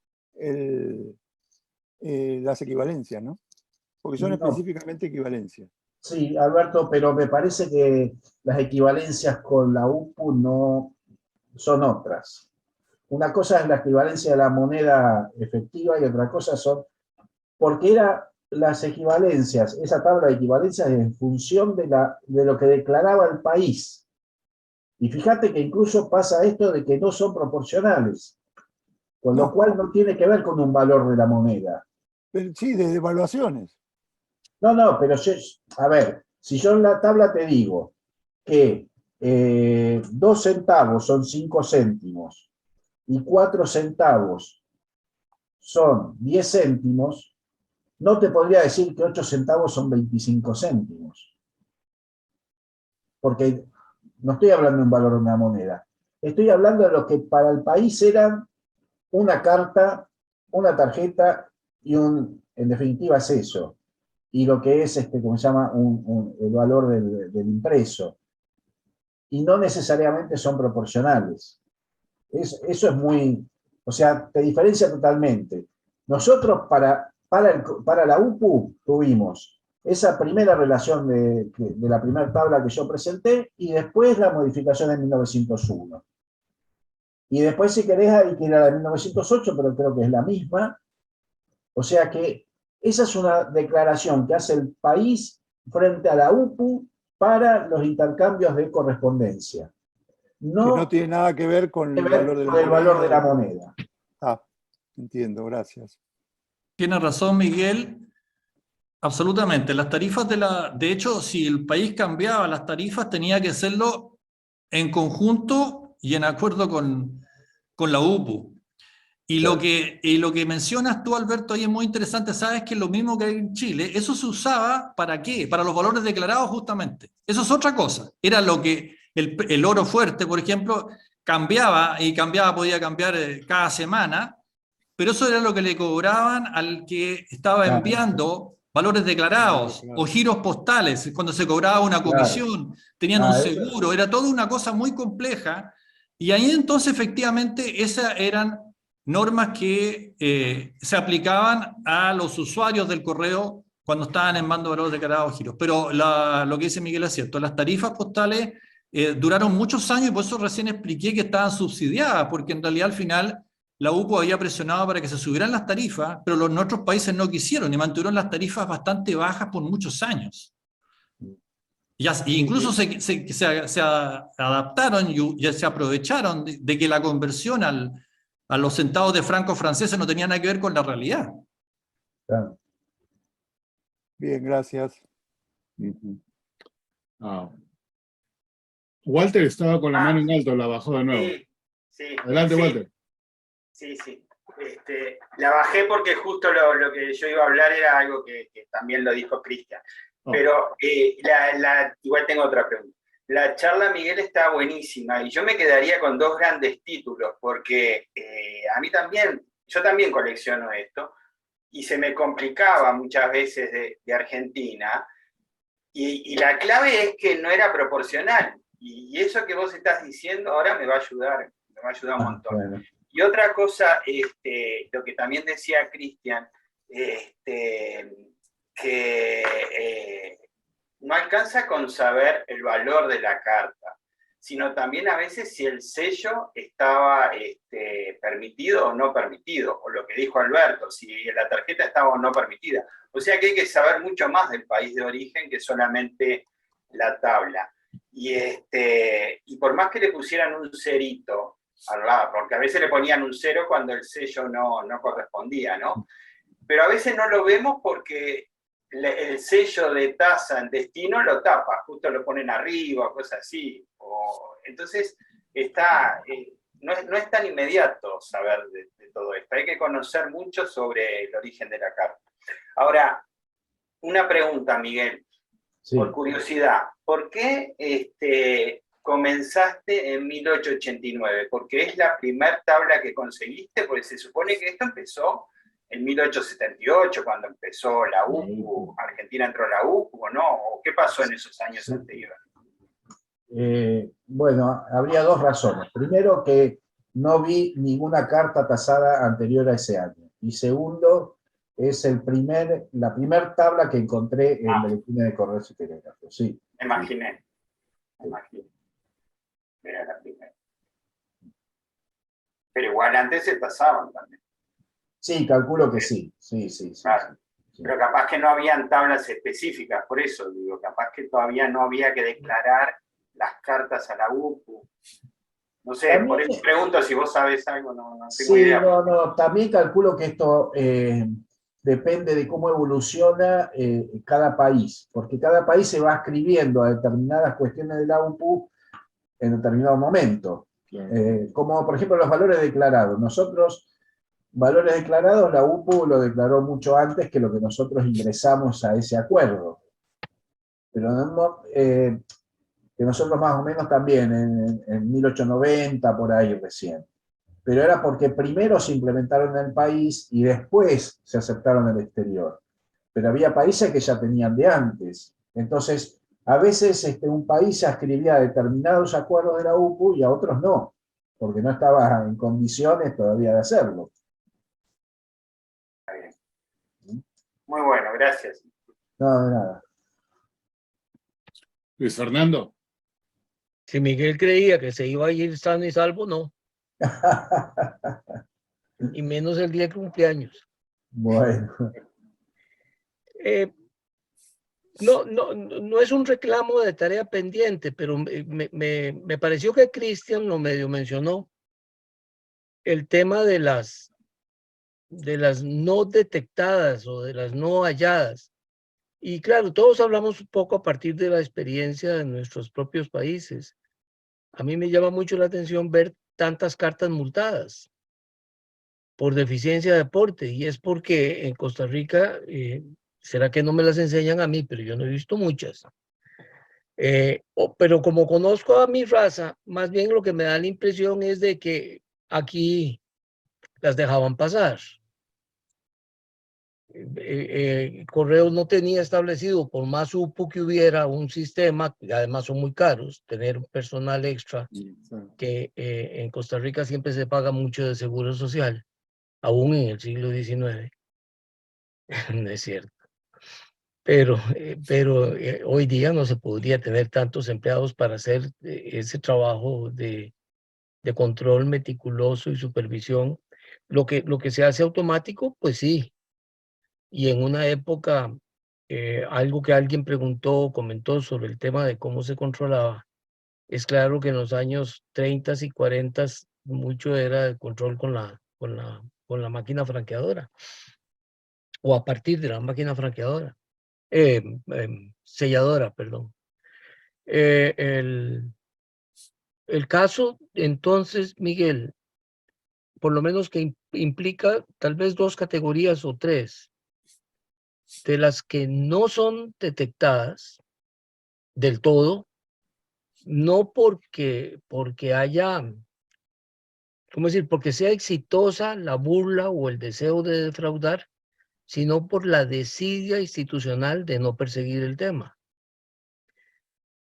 [SPEAKER 4] las equivalencias, ¿no? Porque son específicamente equivalencias.
[SPEAKER 1] Sí, Alberto, pero me parece que las equivalencias con la UPU no son otras. Una cosa es la equivalencia de la moneda efectiva y otra cosa son, porque las equivalencias, esa tabla de equivalencias es en función de lo que declaraba el país. Y fíjate que incluso pasa esto de que no son proporcionales, con lo cual no tiene que ver con un valor de la moneda.
[SPEAKER 4] Pero sí, de devaluaciones.
[SPEAKER 1] No, pero a ver, si yo en la tabla te digo que 2 centavos son 5 céntimos y 4 centavos son 10 céntimos, no te podría decir que 8 centavos son 25 céntimos. Porque no estoy hablando de un valor de una moneda. Estoy hablando de lo que para el país eran una carta, una tarjeta y en definitiva es eso. Y lo que es, como se llama, el valor del impreso. Y no necesariamente son proporcionales. Eso es muy, o sea, te diferencia totalmente. Nosotros para la UPU tuvimos esa primera relación de la primera tabla que yo presenté y después la modificación en 1901. Y después, si querés, hay que ir a la de 1908, pero creo que es la misma. O sea que esa es una declaración que hace el país frente a la UPU para los intercambios de correspondencia.
[SPEAKER 4] Que no tiene nada que ver con el valor de la moneda.
[SPEAKER 1] El valor de la moneda.
[SPEAKER 4] Ah, entiendo, gracias.
[SPEAKER 6] Tiene razón, Miguel. Absolutamente. Las tarifas de hecho, si el país cambiaba las tarifas, tenía que hacerlo en conjunto y en acuerdo con la UPU. Y lo que mencionas tú, Alberto, ahí es muy interesante. Sabes que lo mismo que hay en Chile, eso se usaba ¿para qué? Para los valores declarados, justamente. Eso es otra cosa. Era lo que el oro fuerte, por ejemplo, podía cambiar cada semana, pero eso era lo que le cobraban al que estaba enviando valores declarados o giros postales, cuando se cobraba una comisión, tenían un seguro, era toda una cosa muy compleja. Y ahí entonces, efectivamente, esas eran normas que se aplicaban a los usuarios del correo cuando estaban enviando valores declarados o giros. Pero lo que dice Miguel es cierto, las tarifas postales duraron muchos años y por eso recién expliqué que estaban subsidiadas, porque en realidad al final la UPU había presionado para que se subieran las tarifas, pero los otros países no quisieron y mantuvieron las tarifas bastante bajas por muchos años. Y incluso se adaptaron y se aprovecharon de que la conversión a los centavos de franco franceses no tenía nada que ver con la realidad.
[SPEAKER 1] Claro.
[SPEAKER 4] Bien, gracias.
[SPEAKER 2] Walter estaba con la mano en alto, la bajó de nuevo.
[SPEAKER 7] Sí,
[SPEAKER 2] Adelante,
[SPEAKER 7] sí.
[SPEAKER 2] Walter.
[SPEAKER 7] Sí. La bajé porque justo lo que yo iba a hablar era algo que también lo dijo Cristian. Pero igual tengo otra pregunta. La charla, Miguel, está buenísima y yo me quedaría con dos grandes títulos porque yo también colecciono esto y se me complicaba muchas veces de Argentina y la clave es que no era proporcional y eso que vos estás diciendo ahora me va a ayudar un montón. Bueno. Y otra cosa, lo que también decía Cristian, que no alcanza con saber el valor de la carta, sino también a veces si el sello estaba permitido o no permitido, o lo que dijo Alberto, si la tarjeta estaba o no permitida. O sea que hay que saber mucho más del país de origen que solamente la tabla. Y por más que le pusieran un cerito al lado, porque a veces le ponían un 0 cuando el sello no correspondía, ¿no? Pero a veces no lo vemos porque el sello de tasa en destino lo tapa, justo lo ponen arriba, cosas así. Entonces, no es tan inmediato saber de todo esto. Hay que conocer mucho sobre el origen de la carta. Ahora, una pregunta, Miguel, sí. Por curiosidad. ¿Por qué comenzaste en 1889? ¿Porque es la primera tabla que conseguiste? Porque se supone que esto empezó en 1878, cuando empezó la UPU, Argentina entró a la UPU, ¿o no? ¿O qué pasó en esos años anteriores?
[SPEAKER 1] Bueno, habría dos razones. Primero, que no vi ninguna carta tasada anterior a ese año. Y segundo, es la primera tabla que encontré en Boletín de Correos y Telégrafos. Sí.
[SPEAKER 7] Me imaginé. Era la primera. Pero igual antes se tasaban también.
[SPEAKER 1] Sí, calculo que sí. Sí.
[SPEAKER 7] Claro. Sí. Pero capaz que no habían tablas específicas, por eso digo, capaz que todavía no había que declarar las cartas a la UPU. No sé, también, por eso pregunto si vos sabés algo, no tengo idea.
[SPEAKER 1] No, también calculo que esto depende de cómo evoluciona cada país, porque cada país se va escribiendo a determinadas cuestiones de la UPU en determinado momento. Como por ejemplo los valores declarados. Valores declarados, la UPU lo declaró mucho antes que lo que nosotros ingresamos a ese acuerdo. Pero que nosotros más o menos también, en 1890, por ahí recién. Pero era porque primero se implementaron en el país y después se aceptaron en el exterior. Pero había países que ya tenían de antes. Entonces, a veces un país se ascribía a determinados acuerdos de la UPU y a otros no. porque no estaba en condiciones todavía de hacerlo.
[SPEAKER 7] Muy bueno, gracias.
[SPEAKER 1] No, de nada.
[SPEAKER 2] Luis Fernando.
[SPEAKER 8] Si Miguel creía que se iba a ir sano y salvo, no. Y menos el día de cumpleaños.
[SPEAKER 1] Bueno.
[SPEAKER 8] No es un reclamo de tarea pendiente, pero me pareció que Cristian lo medio mencionó. El tema de las no detectadas o de las no halladas. Y claro, todos hablamos un poco a partir de la experiencia de nuestros propios países. A mí me llama mucho la atención ver tantas cartas multadas por deficiencia de aporte, y es porque en Costa Rica, será que no me las enseñan a mí, pero yo no he visto muchas. Pero como conozco a mi raza, más bien lo que me da la impresión es de que aquí las dejaban pasar. Correos no tenía establecido, por más UPU que hubiera, un sistema, que además son muy caros, tener un personal extra, que en Costa Rica siempre se paga mucho de seguro social, aún en el siglo XIX. No es cierto. Pero hoy día no se podría tener tantos empleados para hacer ese trabajo de control meticuloso y supervisión. Lo que se hace automático, pues sí. Y en una época, algo que alguien preguntó, comentó sobre el tema de cómo se controlaba, es claro que en los años 30 y 40 mucho era el control con la máquina franqueadora, o a partir de la máquina franqueadora, selladora, perdón. El caso, entonces, Miguel, por lo menos que implica tal vez dos categorías o tres, de las que no son detectadas del todo, no porque haya, ¿cómo decir? Porque sea exitosa la burla o el deseo de defraudar, sino por la desidia institucional de no perseguir el tema.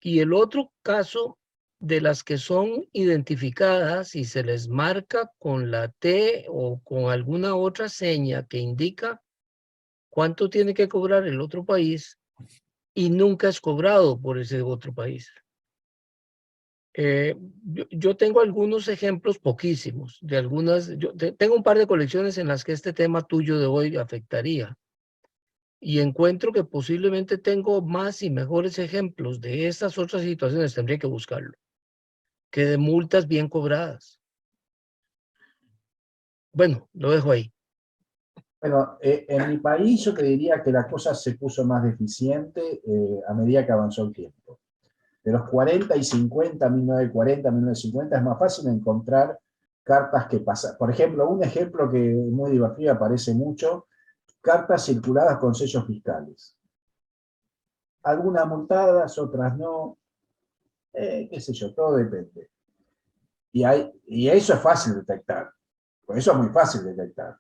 [SPEAKER 8] Y el otro caso, de las que son identificadas y se les marca con la T o con alguna otra seña que indica cuánto tiene que cobrar el otro país y nunca es cobrado por ese otro país. Yo tengo algunos ejemplos, poquísimos, de algunas, tengo un par de colecciones en las que este tema tuyo de hoy afectaría. Y encuentro que posiblemente tengo más y mejores ejemplos de estas otras situaciones, tendría que buscarlo, que de multas bien cobradas. Bueno, lo dejo ahí.
[SPEAKER 1] Bueno, en mi país yo te diría que la cosa se puso más deficiente a medida que avanzó el tiempo. De los 40 y 50, 1940, 1950, es más fácil encontrar cartas que pasan. Por ejemplo, un ejemplo que muy divertido, aparece mucho, cartas circuladas con sellos fiscales. Algunas multadas, otras no, qué sé yo, todo depende. Y eso es fácil detectar, por eso es muy fácil detectar.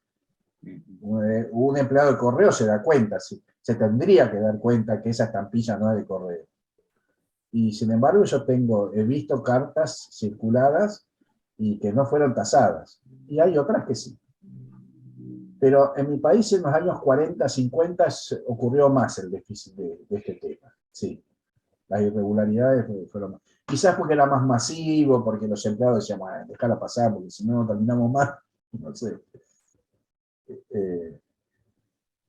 [SPEAKER 1] Un empleado de correo se da cuenta, se tendría que dar cuenta que esa estampilla no es de correo. Y sin embargo he visto cartas circuladas y que no fueron tasadas. Y hay otras que sí. Pero en mi país en los años 40, 50 ocurrió más el déficit de este tema. Sí, las irregularidades fueron más. Quizás porque era más masivo, porque los empleados decían, bueno, déjala pasar, porque si no terminamos mal. No sé.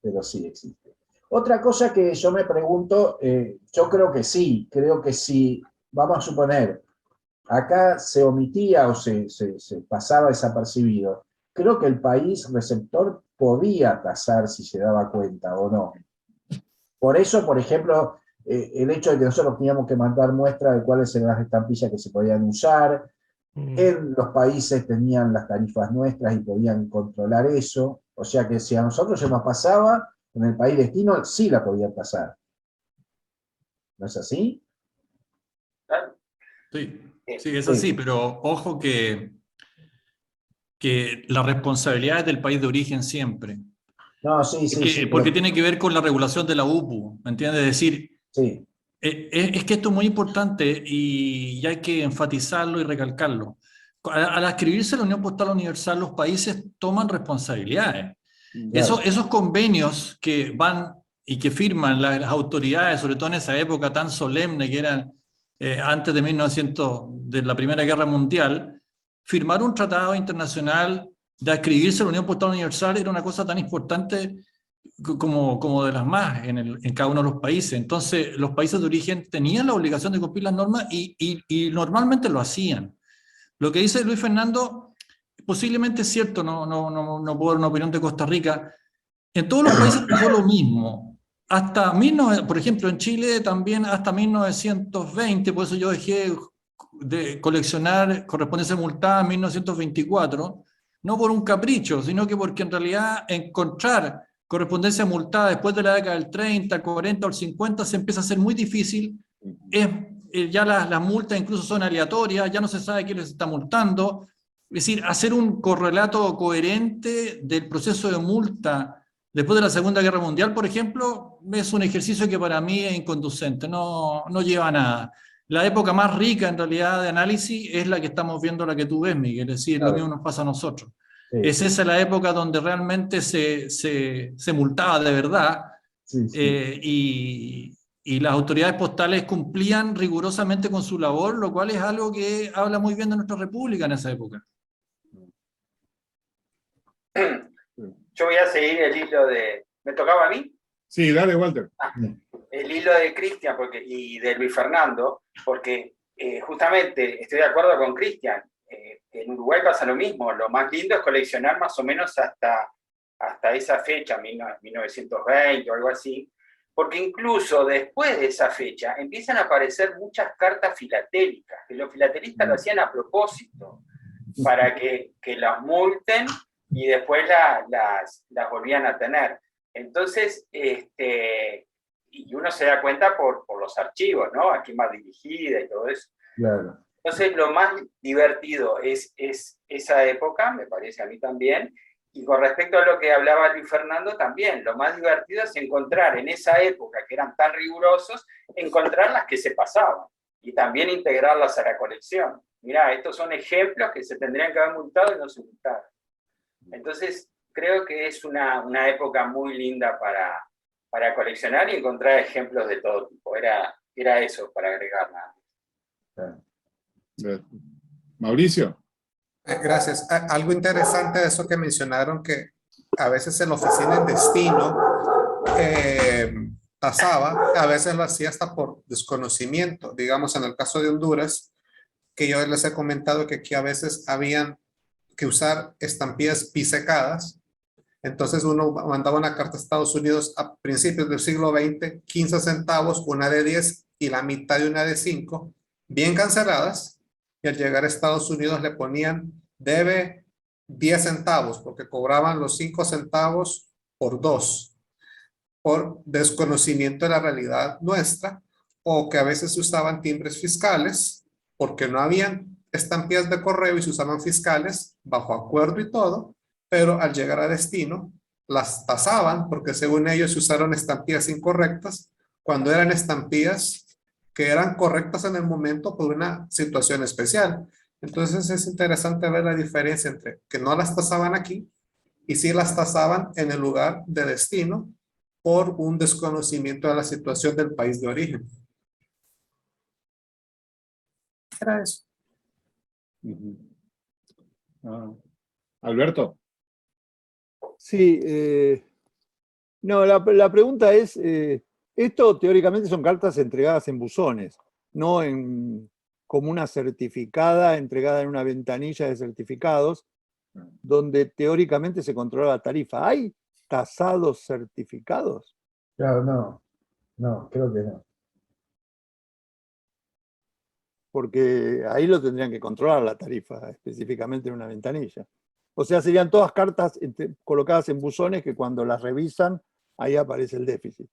[SPEAKER 1] Pero sí existe. Otra cosa que yo me pregunto, yo creo que sí, vamos a suponer, acá se omitía o se pasaba desapercibido, creo que el país receptor podía tasar si se daba cuenta o no. Por eso, por ejemplo, el hecho de que nosotros teníamos que mandar muestra de cuáles eran las estampillas que se podían usar, en los países tenían las tarifas nuestras y podían controlar eso, o sea que si a nosotros se nos pasaba, en el país destino sí la podían pasar. ¿No es así?
[SPEAKER 6] Sí, sí, es así, pero ojo que la responsabilidad es del país de origen siempre.
[SPEAKER 1] No, sí.
[SPEAKER 6] Porque tiene que ver con la regulación de la UPU, ¿me entiendes? Es decir,
[SPEAKER 1] sí.
[SPEAKER 6] Es que esto es muy importante y hay que enfatizarlo y recalcarlo. al adscribirse a la Unión Postal Universal, los países toman responsabilidades.
[SPEAKER 1] Claro.
[SPEAKER 6] Esos convenios que van y que firman las autoridades, sobre todo en esa época tan solemne que eran antes de 1900, de la Primera Guerra Mundial, firmar un tratado internacional de adscribirse a la Unión Postal Universal era una cosa tan importante como de las más en cada uno de los países. Entonces, los países de origen tenían la obligación de cumplir las normas y normalmente lo hacían. Lo que dice Luis Fernando posiblemente es cierto, no puedo dar una opinión de Costa Rica. En todos los países pasó lo mismo. Hasta por ejemplo, en Chile también hasta 1920, por eso yo dejé de coleccionar correspondencia multada en 1924, no por un capricho, sino que porque en realidad encontrar correspondencia multada después de la década del 30, 40 o el 50 se empieza a hacer muy difícil. Ya las multas incluso son aleatorias, ya no se sabe quién les está multando. Es decir, hacer un correlato coherente del proceso de multa después de la Segunda Guerra Mundial, por ejemplo, es un ejercicio que para mí es inconducente, no lleva a nada. La época más rica en realidad de análisis es la que estamos viendo, la que tú ves, Miguel, es decir,
[SPEAKER 1] claro.
[SPEAKER 6] Lo mismo nos pasa a nosotros.
[SPEAKER 1] Sí.
[SPEAKER 6] Es esa la época donde realmente se multaba de verdad,
[SPEAKER 1] Sí, sí.
[SPEAKER 6] y las autoridades postales cumplían rigurosamente con su labor, lo cual es algo que habla muy bien de nuestra república en esa época.
[SPEAKER 7] Yo voy a seguir el hilo de... ¿Me tocaba a mí?
[SPEAKER 2] Sí, dale, Walter.
[SPEAKER 7] El hilo de Cristian y de Luis Fernando, porque justamente estoy de acuerdo con Cristian. En Uruguay pasa lo mismo. Lo más lindo es coleccionar más o menos hasta esa fecha, 1920 o algo así, porque incluso después de esa fecha empiezan a aparecer muchas cartas filatélicas, que los filatelistas lo hacían a propósito, para que las multen y después las volvían a tener. Entonces, y uno se da cuenta por los archivos, ¿no? A quién va dirigida y todo eso.
[SPEAKER 1] Claro.
[SPEAKER 7] Entonces, lo más divertido es esa época, me parece a mí también, y con respecto a lo que hablaba Luis Fernando también, lo más divertido es encontrar en esa época, que eran tan rigurosos, encontrar las que se pasaban, y también integrarlas a la colección. Mirá, estos son ejemplos que se tendrían que haber multado y no se multaron. Entonces, creo que es una época muy linda para coleccionar y encontrar ejemplos de todo tipo. Era eso para agregar nada.
[SPEAKER 2] Mauricio.
[SPEAKER 3] Gracias. Algo interesante de eso que mencionaron, que a veces en la oficina en destino tasaba, a veces lo hacía hasta por desconocimiento. Digamos, en el caso de Honduras, que yo les he comentado que aquí a veces habían que usar estampillas pisecadas. Entonces uno mandaba una carta a Estados Unidos a principios del siglo XX, 15 centavos, una de 10 y la mitad de una de 5, bien canceladas, y al llegar a Estados Unidos le ponían debe 10 centavos, porque cobraban los 5 centavos por 2, por desconocimiento de la realidad nuestra, o que a veces se usaban timbres fiscales, porque no habían estampillas de correo y se usaban fiscales bajo acuerdo y todo, pero al llegar a destino las tasaban porque según ellos se usaron estampillas incorrectas cuando eran estampillas que eran correctas en el momento por una situación especial. Entonces es interesante ver la diferencia entre que no las tasaban aquí y sí las tasaban en el lugar de destino por un desconocimiento de la situación del país de origen. Era eso.
[SPEAKER 2] Alberto.
[SPEAKER 4] Sí, no, la pregunta es, esto teóricamente son cartas entregadas en buzones, no como una certificada entregada en una ventanilla de certificados, donde teóricamente se controla la tarifa. ¿Hay tasados certificados?
[SPEAKER 1] Claro, no, creo que no.
[SPEAKER 4] Porque ahí lo tendrían que controlar la tarifa, específicamente en una ventanilla. O sea, serían todas cartas colocadas en buzones que cuando las revisan, ahí aparece el déficit.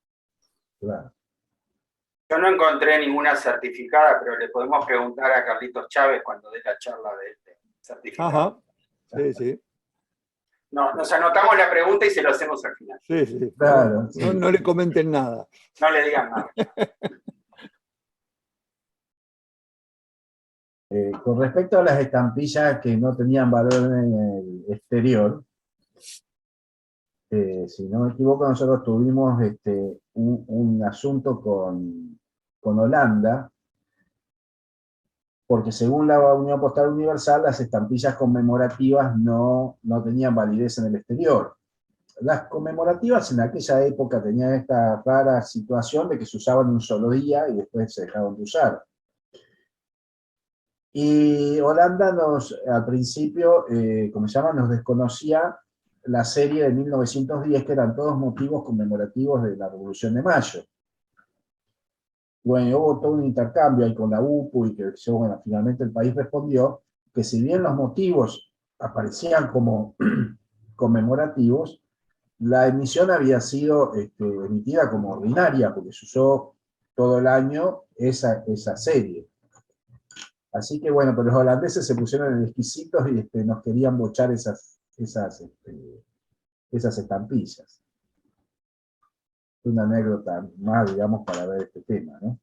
[SPEAKER 1] Claro.
[SPEAKER 7] Yo no encontré ninguna certificada, pero le podemos preguntar a Carlitos Chávez cuando dé la charla de certificado.
[SPEAKER 4] Ajá, sí, sí.
[SPEAKER 7] No, nos anotamos la pregunta y se lo hacemos al final.
[SPEAKER 4] Sí, sí.
[SPEAKER 1] Claro, sí.
[SPEAKER 4] No le comenten nada.
[SPEAKER 7] No le digan nada.
[SPEAKER 1] Con respecto a las estampillas que no tenían valor en el exterior, si no me equivoco, nosotros tuvimos un asunto con Holanda, porque según la Unión Postal Universal, las estampillas conmemorativas no tenían validez en el exterior. Las conmemorativas en aquella época tenían esta rara situación de que se usaban un solo día y después se dejaron de usar. Y Holanda al principio, nos desconocía la serie de 1910, que eran todos motivos conmemorativos de la Revolución de Mayo. Bueno, hubo todo un intercambio ahí con la UPU y que, bueno, finalmente el país respondió que si bien los motivos aparecían como conmemorativos, la emisión había sido emitida como ordinaria, porque se usó todo el año esa serie. Así que bueno, pero los holandeses se pusieron exquisitos y nos querían bochar esas estampillas. Una anécdota más, digamos, para ver este tema, ¿no?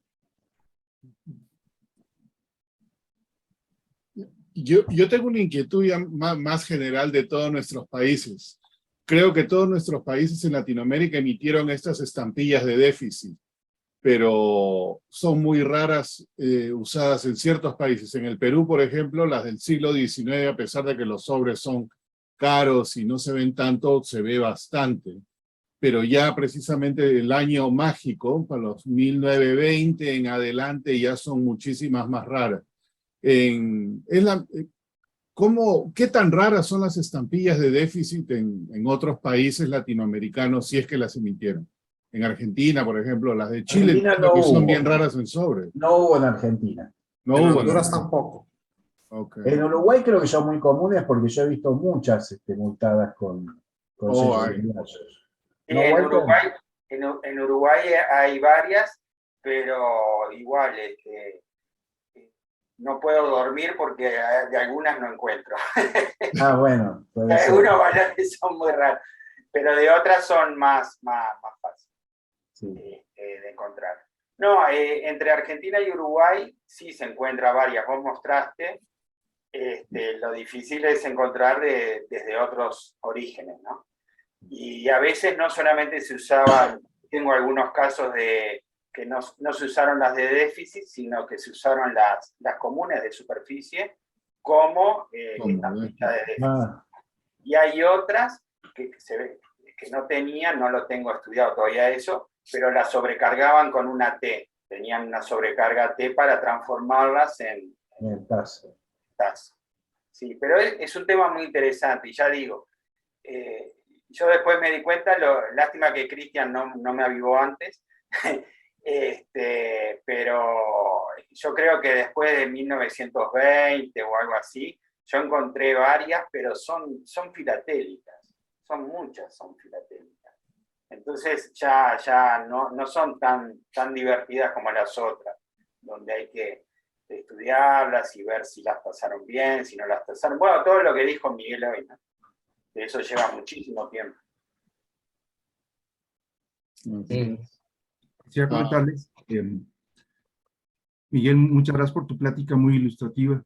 [SPEAKER 2] Yo tengo una inquietud ya más general de todos nuestros países. Creo que todos nuestros países en Latinoamérica emitieron estas estampillas de déficit, pero son muy raras usadas en ciertos países. En el Perú, por ejemplo, las del siglo XIX, a pesar de que los sobres son caros y no se ven tanto, se ve bastante. Pero ya precisamente el año mágico, para los 1920 en adelante, ya son muchísimas más raras. ¿Qué tan raras son las estampillas de déficit en otros países latinoamericanos, si es que las emitieron? En Argentina, por ejemplo, las de Chile,
[SPEAKER 1] No
[SPEAKER 2] que son
[SPEAKER 1] hubo.
[SPEAKER 2] bien raras en sobre.
[SPEAKER 1] No hubo en Argentina.
[SPEAKER 2] No
[SPEAKER 3] En
[SPEAKER 2] hubo.
[SPEAKER 3] Honduras tampoco.
[SPEAKER 2] Okay.
[SPEAKER 1] En Uruguay creo que son muy comunes porque yo he visto muchas multadas con sellos luminosos. No,
[SPEAKER 7] en Uruguay hay varias, pero igual no puedo dormir porque de algunas no encuentro.
[SPEAKER 1] Ah, bueno.
[SPEAKER 7] Algunos valores son muy raros, pero de otras son más fáciles de encontrar. No, entre Argentina y Uruguay sí se encuentra varias. Vos mostraste, lo difícil es encontrar desde otros orígenes, ¿no? Y a veces no solamente se usaban, tengo algunos casos de que no se usaron las de déficit, sino que se usaron las comunes de superficie como estampilla de déficit. Y hay otras que se ve que no tenían, no lo tengo estudiado todavía eso, pero las sobrecargaban con una T. Tenían una sobrecarga T para transformarlas en taza. Sí, pero es un tema muy interesante, y ya digo, yo después me di cuenta, lástima que Cristian no me avivó antes, pero yo creo que después de 1920 o algo así, yo encontré varias, pero son filatélicas, son filatélicas. Entonces ya no son tan divertidas como las otras, donde hay que estudiarlas y ver si las pasaron bien, si no las pasaron. Bueno, todo lo que dijo Miguel hoy, ¿no? Eso lleva muchísimo tiempo.
[SPEAKER 9] Quisiera comentarles, Miguel, muchas gracias por tu plática muy ilustrativa.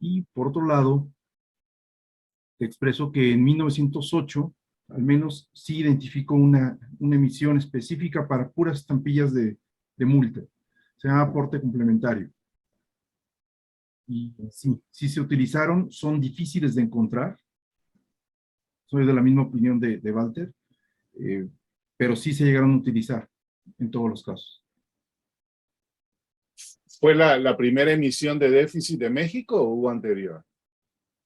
[SPEAKER 9] Y por otro lado, te expreso que en 1908, al menos sí identificó una emisión específica para puras estampillas de multa. Se llama aporte complementario. Y sí se utilizaron, son difíciles de encontrar. Soy de la misma opinión de Walter, pero sí se llegaron a utilizar en todos los casos.
[SPEAKER 2] ¿Fue la primera emisión de déficit de México o hubo anterior?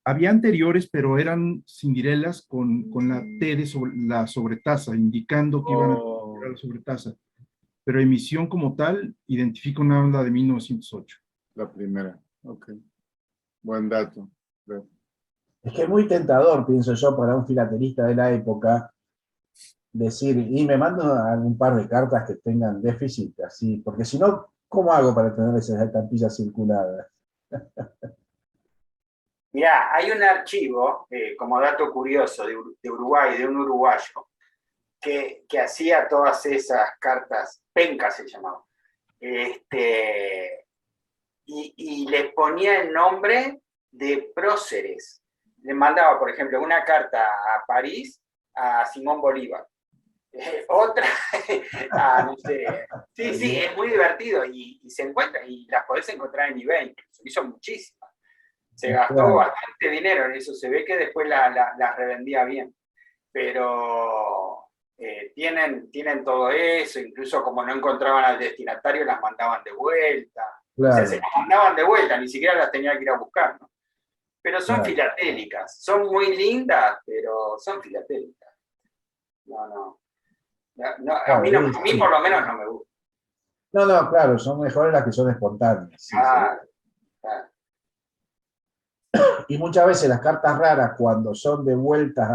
[SPEAKER 9] Había anteriores, pero eran cindirelas con la T de la sobretasa, indicando que iban a la sobretasa. Pero emisión como tal, identifica una onda de 1908.
[SPEAKER 2] La primera, ok. Buen dato.
[SPEAKER 1] Es que es muy tentador, pienso yo, para un filatelista de la época, decir, y me mando un par de cartas que tengan déficit, así, porque si no, ¿cómo hago para tener esas estampillas circuladas?
[SPEAKER 7] Mirá, hay un archivo, como dato curioso, de Uruguay, de un uruguayo, que hacía todas esas cartas, pencas se llamaban, y les ponía el nombre de próceres. Le mandaba, por ejemplo, una carta a París a Simón Bolívar. Otra, no sé. Sí, es muy divertido y se encuentra, y las podés encontrar en eBay, se hizo muchísimas. Se gastó bastante dinero en eso, se ve que después las revendía bien. Pero tienen todo eso, incluso como no encontraban al destinatario, las mandaban de vuelta.
[SPEAKER 1] Claro.
[SPEAKER 7] O sea, se las mandaban de vuelta, ni siquiera las tenía que ir a buscar, ¿no? Pero son
[SPEAKER 1] Claro.
[SPEAKER 7] filatélicas, son muy lindas, pero son filatélicas. No, a mí por lo menos no me gusta.
[SPEAKER 1] No, claro, son mejores las que son espontáneas. Sí,
[SPEAKER 7] Claro.
[SPEAKER 1] Y muchas veces las cartas raras, cuando son devueltas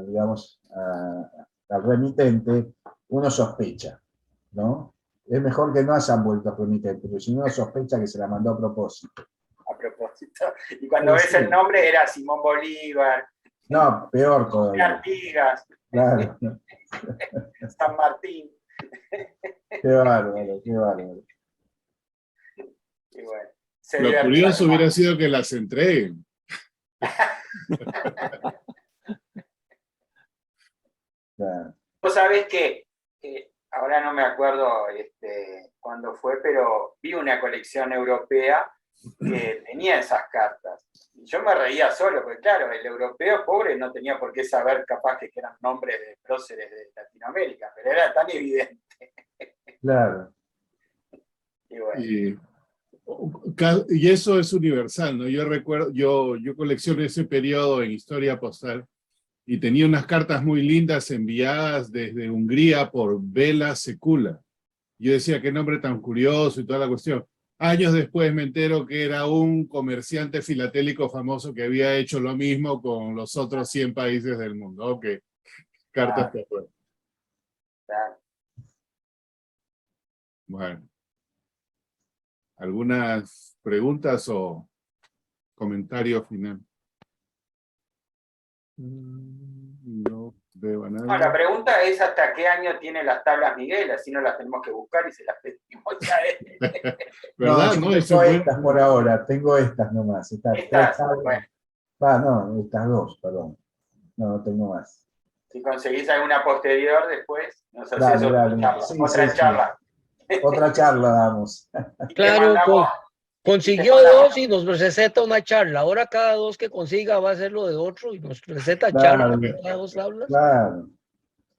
[SPEAKER 1] digamos, al remitente, uno sospecha, ¿no? Es mejor que no hayan vuelto al remitente, porque si no, uno sospecha que se la mandó a propósito.
[SPEAKER 7] A propósito. Y cuando ves el nombre era Simón Bolívar.
[SPEAKER 1] No, peor todavía.
[SPEAKER 7] Artigas.
[SPEAKER 1] Claro.
[SPEAKER 7] San Martín.
[SPEAKER 1] Qué bárbaro, qué bárbaro.
[SPEAKER 7] Y bueno,
[SPEAKER 2] lo curioso hubiera sido que las entreguen.
[SPEAKER 1] Claro.
[SPEAKER 7] Vos sabés que, ahora no me acuerdo cuándo fue, pero vi una colección europea que tenía esas cartas. Y yo me reía solo, porque claro, el europeo pobre no tenía por qué saber capaz que eran nombres de próceres de Latinoamérica, pero era tan evidente.
[SPEAKER 1] Claro.
[SPEAKER 7] Y bueno.
[SPEAKER 2] Y eso es universal, ¿no? Yo recuerdo, yo coleccioné ese periodo en Historia Postal y tenía unas cartas muy lindas enviadas desde Hungría por Vela Secula. Yo decía, qué nombre tan curioso y toda la cuestión. Años después me entero que era un comerciante filatélico famoso que había hecho lo mismo con los otros 100 países del mundo. Ok, cartas que afuera. Bueno. ¿Algunas preguntas o comentarios final? No veo a nadie.
[SPEAKER 7] No, la pregunta es hasta qué año tiene las tablas Miguel, así no las tenemos que buscar y se las pedimos ya.
[SPEAKER 2] ¿Verdad?
[SPEAKER 1] No, yo tengo estas por ahora, tengo estas nomás. Estas
[SPEAKER 7] bueno.
[SPEAKER 1] No, estas dos, perdón. No tengo más.
[SPEAKER 7] Si conseguís alguna posterior después, nos haces
[SPEAKER 1] Dale,
[SPEAKER 7] otra
[SPEAKER 1] dale.
[SPEAKER 7] charla.
[SPEAKER 1] Sí,
[SPEAKER 7] otra
[SPEAKER 1] sí,
[SPEAKER 7] charla.
[SPEAKER 1] Sí. Otra charla damos.
[SPEAKER 8] Claro, consiguió dos y nos receta una charla. Ahora cada dos que consiga va a hacer lo de otro y nos receta charla. Cada dos hablas.
[SPEAKER 1] Claro.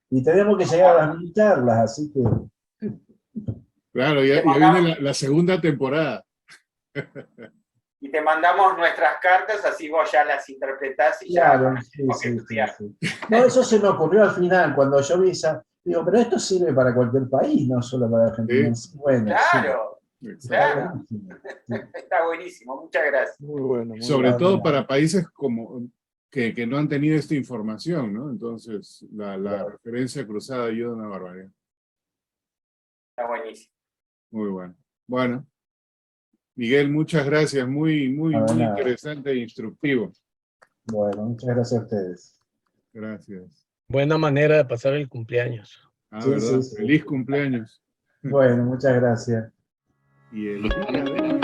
[SPEAKER 1] Y tenemos que llegar a las 1000 charlas, así que...
[SPEAKER 2] Claro, ya viene la segunda temporada.
[SPEAKER 1] Y
[SPEAKER 7] te mandamos nuestras cartas, así vos ya las interpretás y
[SPEAKER 1] claro,
[SPEAKER 7] ya...
[SPEAKER 1] sí. No, eso se me ocurrió al final, cuando yo vi esa... Digo, pero esto sirve para cualquier país, no solo para Argentina.
[SPEAKER 2] Sí.
[SPEAKER 1] Bueno,
[SPEAKER 7] claro,
[SPEAKER 1] sí.
[SPEAKER 7] claro. Está buenísimo, muchas gracias.
[SPEAKER 4] Muy bueno.
[SPEAKER 2] Sobre todo para países como que no han tenido esta información, ¿no? Entonces, la referencia cruzada ayuda a una barbaridad.
[SPEAKER 7] Está buenísimo.
[SPEAKER 2] Muy bueno. Bueno, Miguel, muchas gracias. Muy interesante e instructivo.
[SPEAKER 1] Bueno, muchas gracias a ustedes.
[SPEAKER 2] Gracias.
[SPEAKER 8] Buena manera de pasar el cumpleaños.
[SPEAKER 2] ¿Verdad? Sí. Feliz cumpleaños.
[SPEAKER 1] Bueno, muchas gracias.
[SPEAKER 2] Y el día de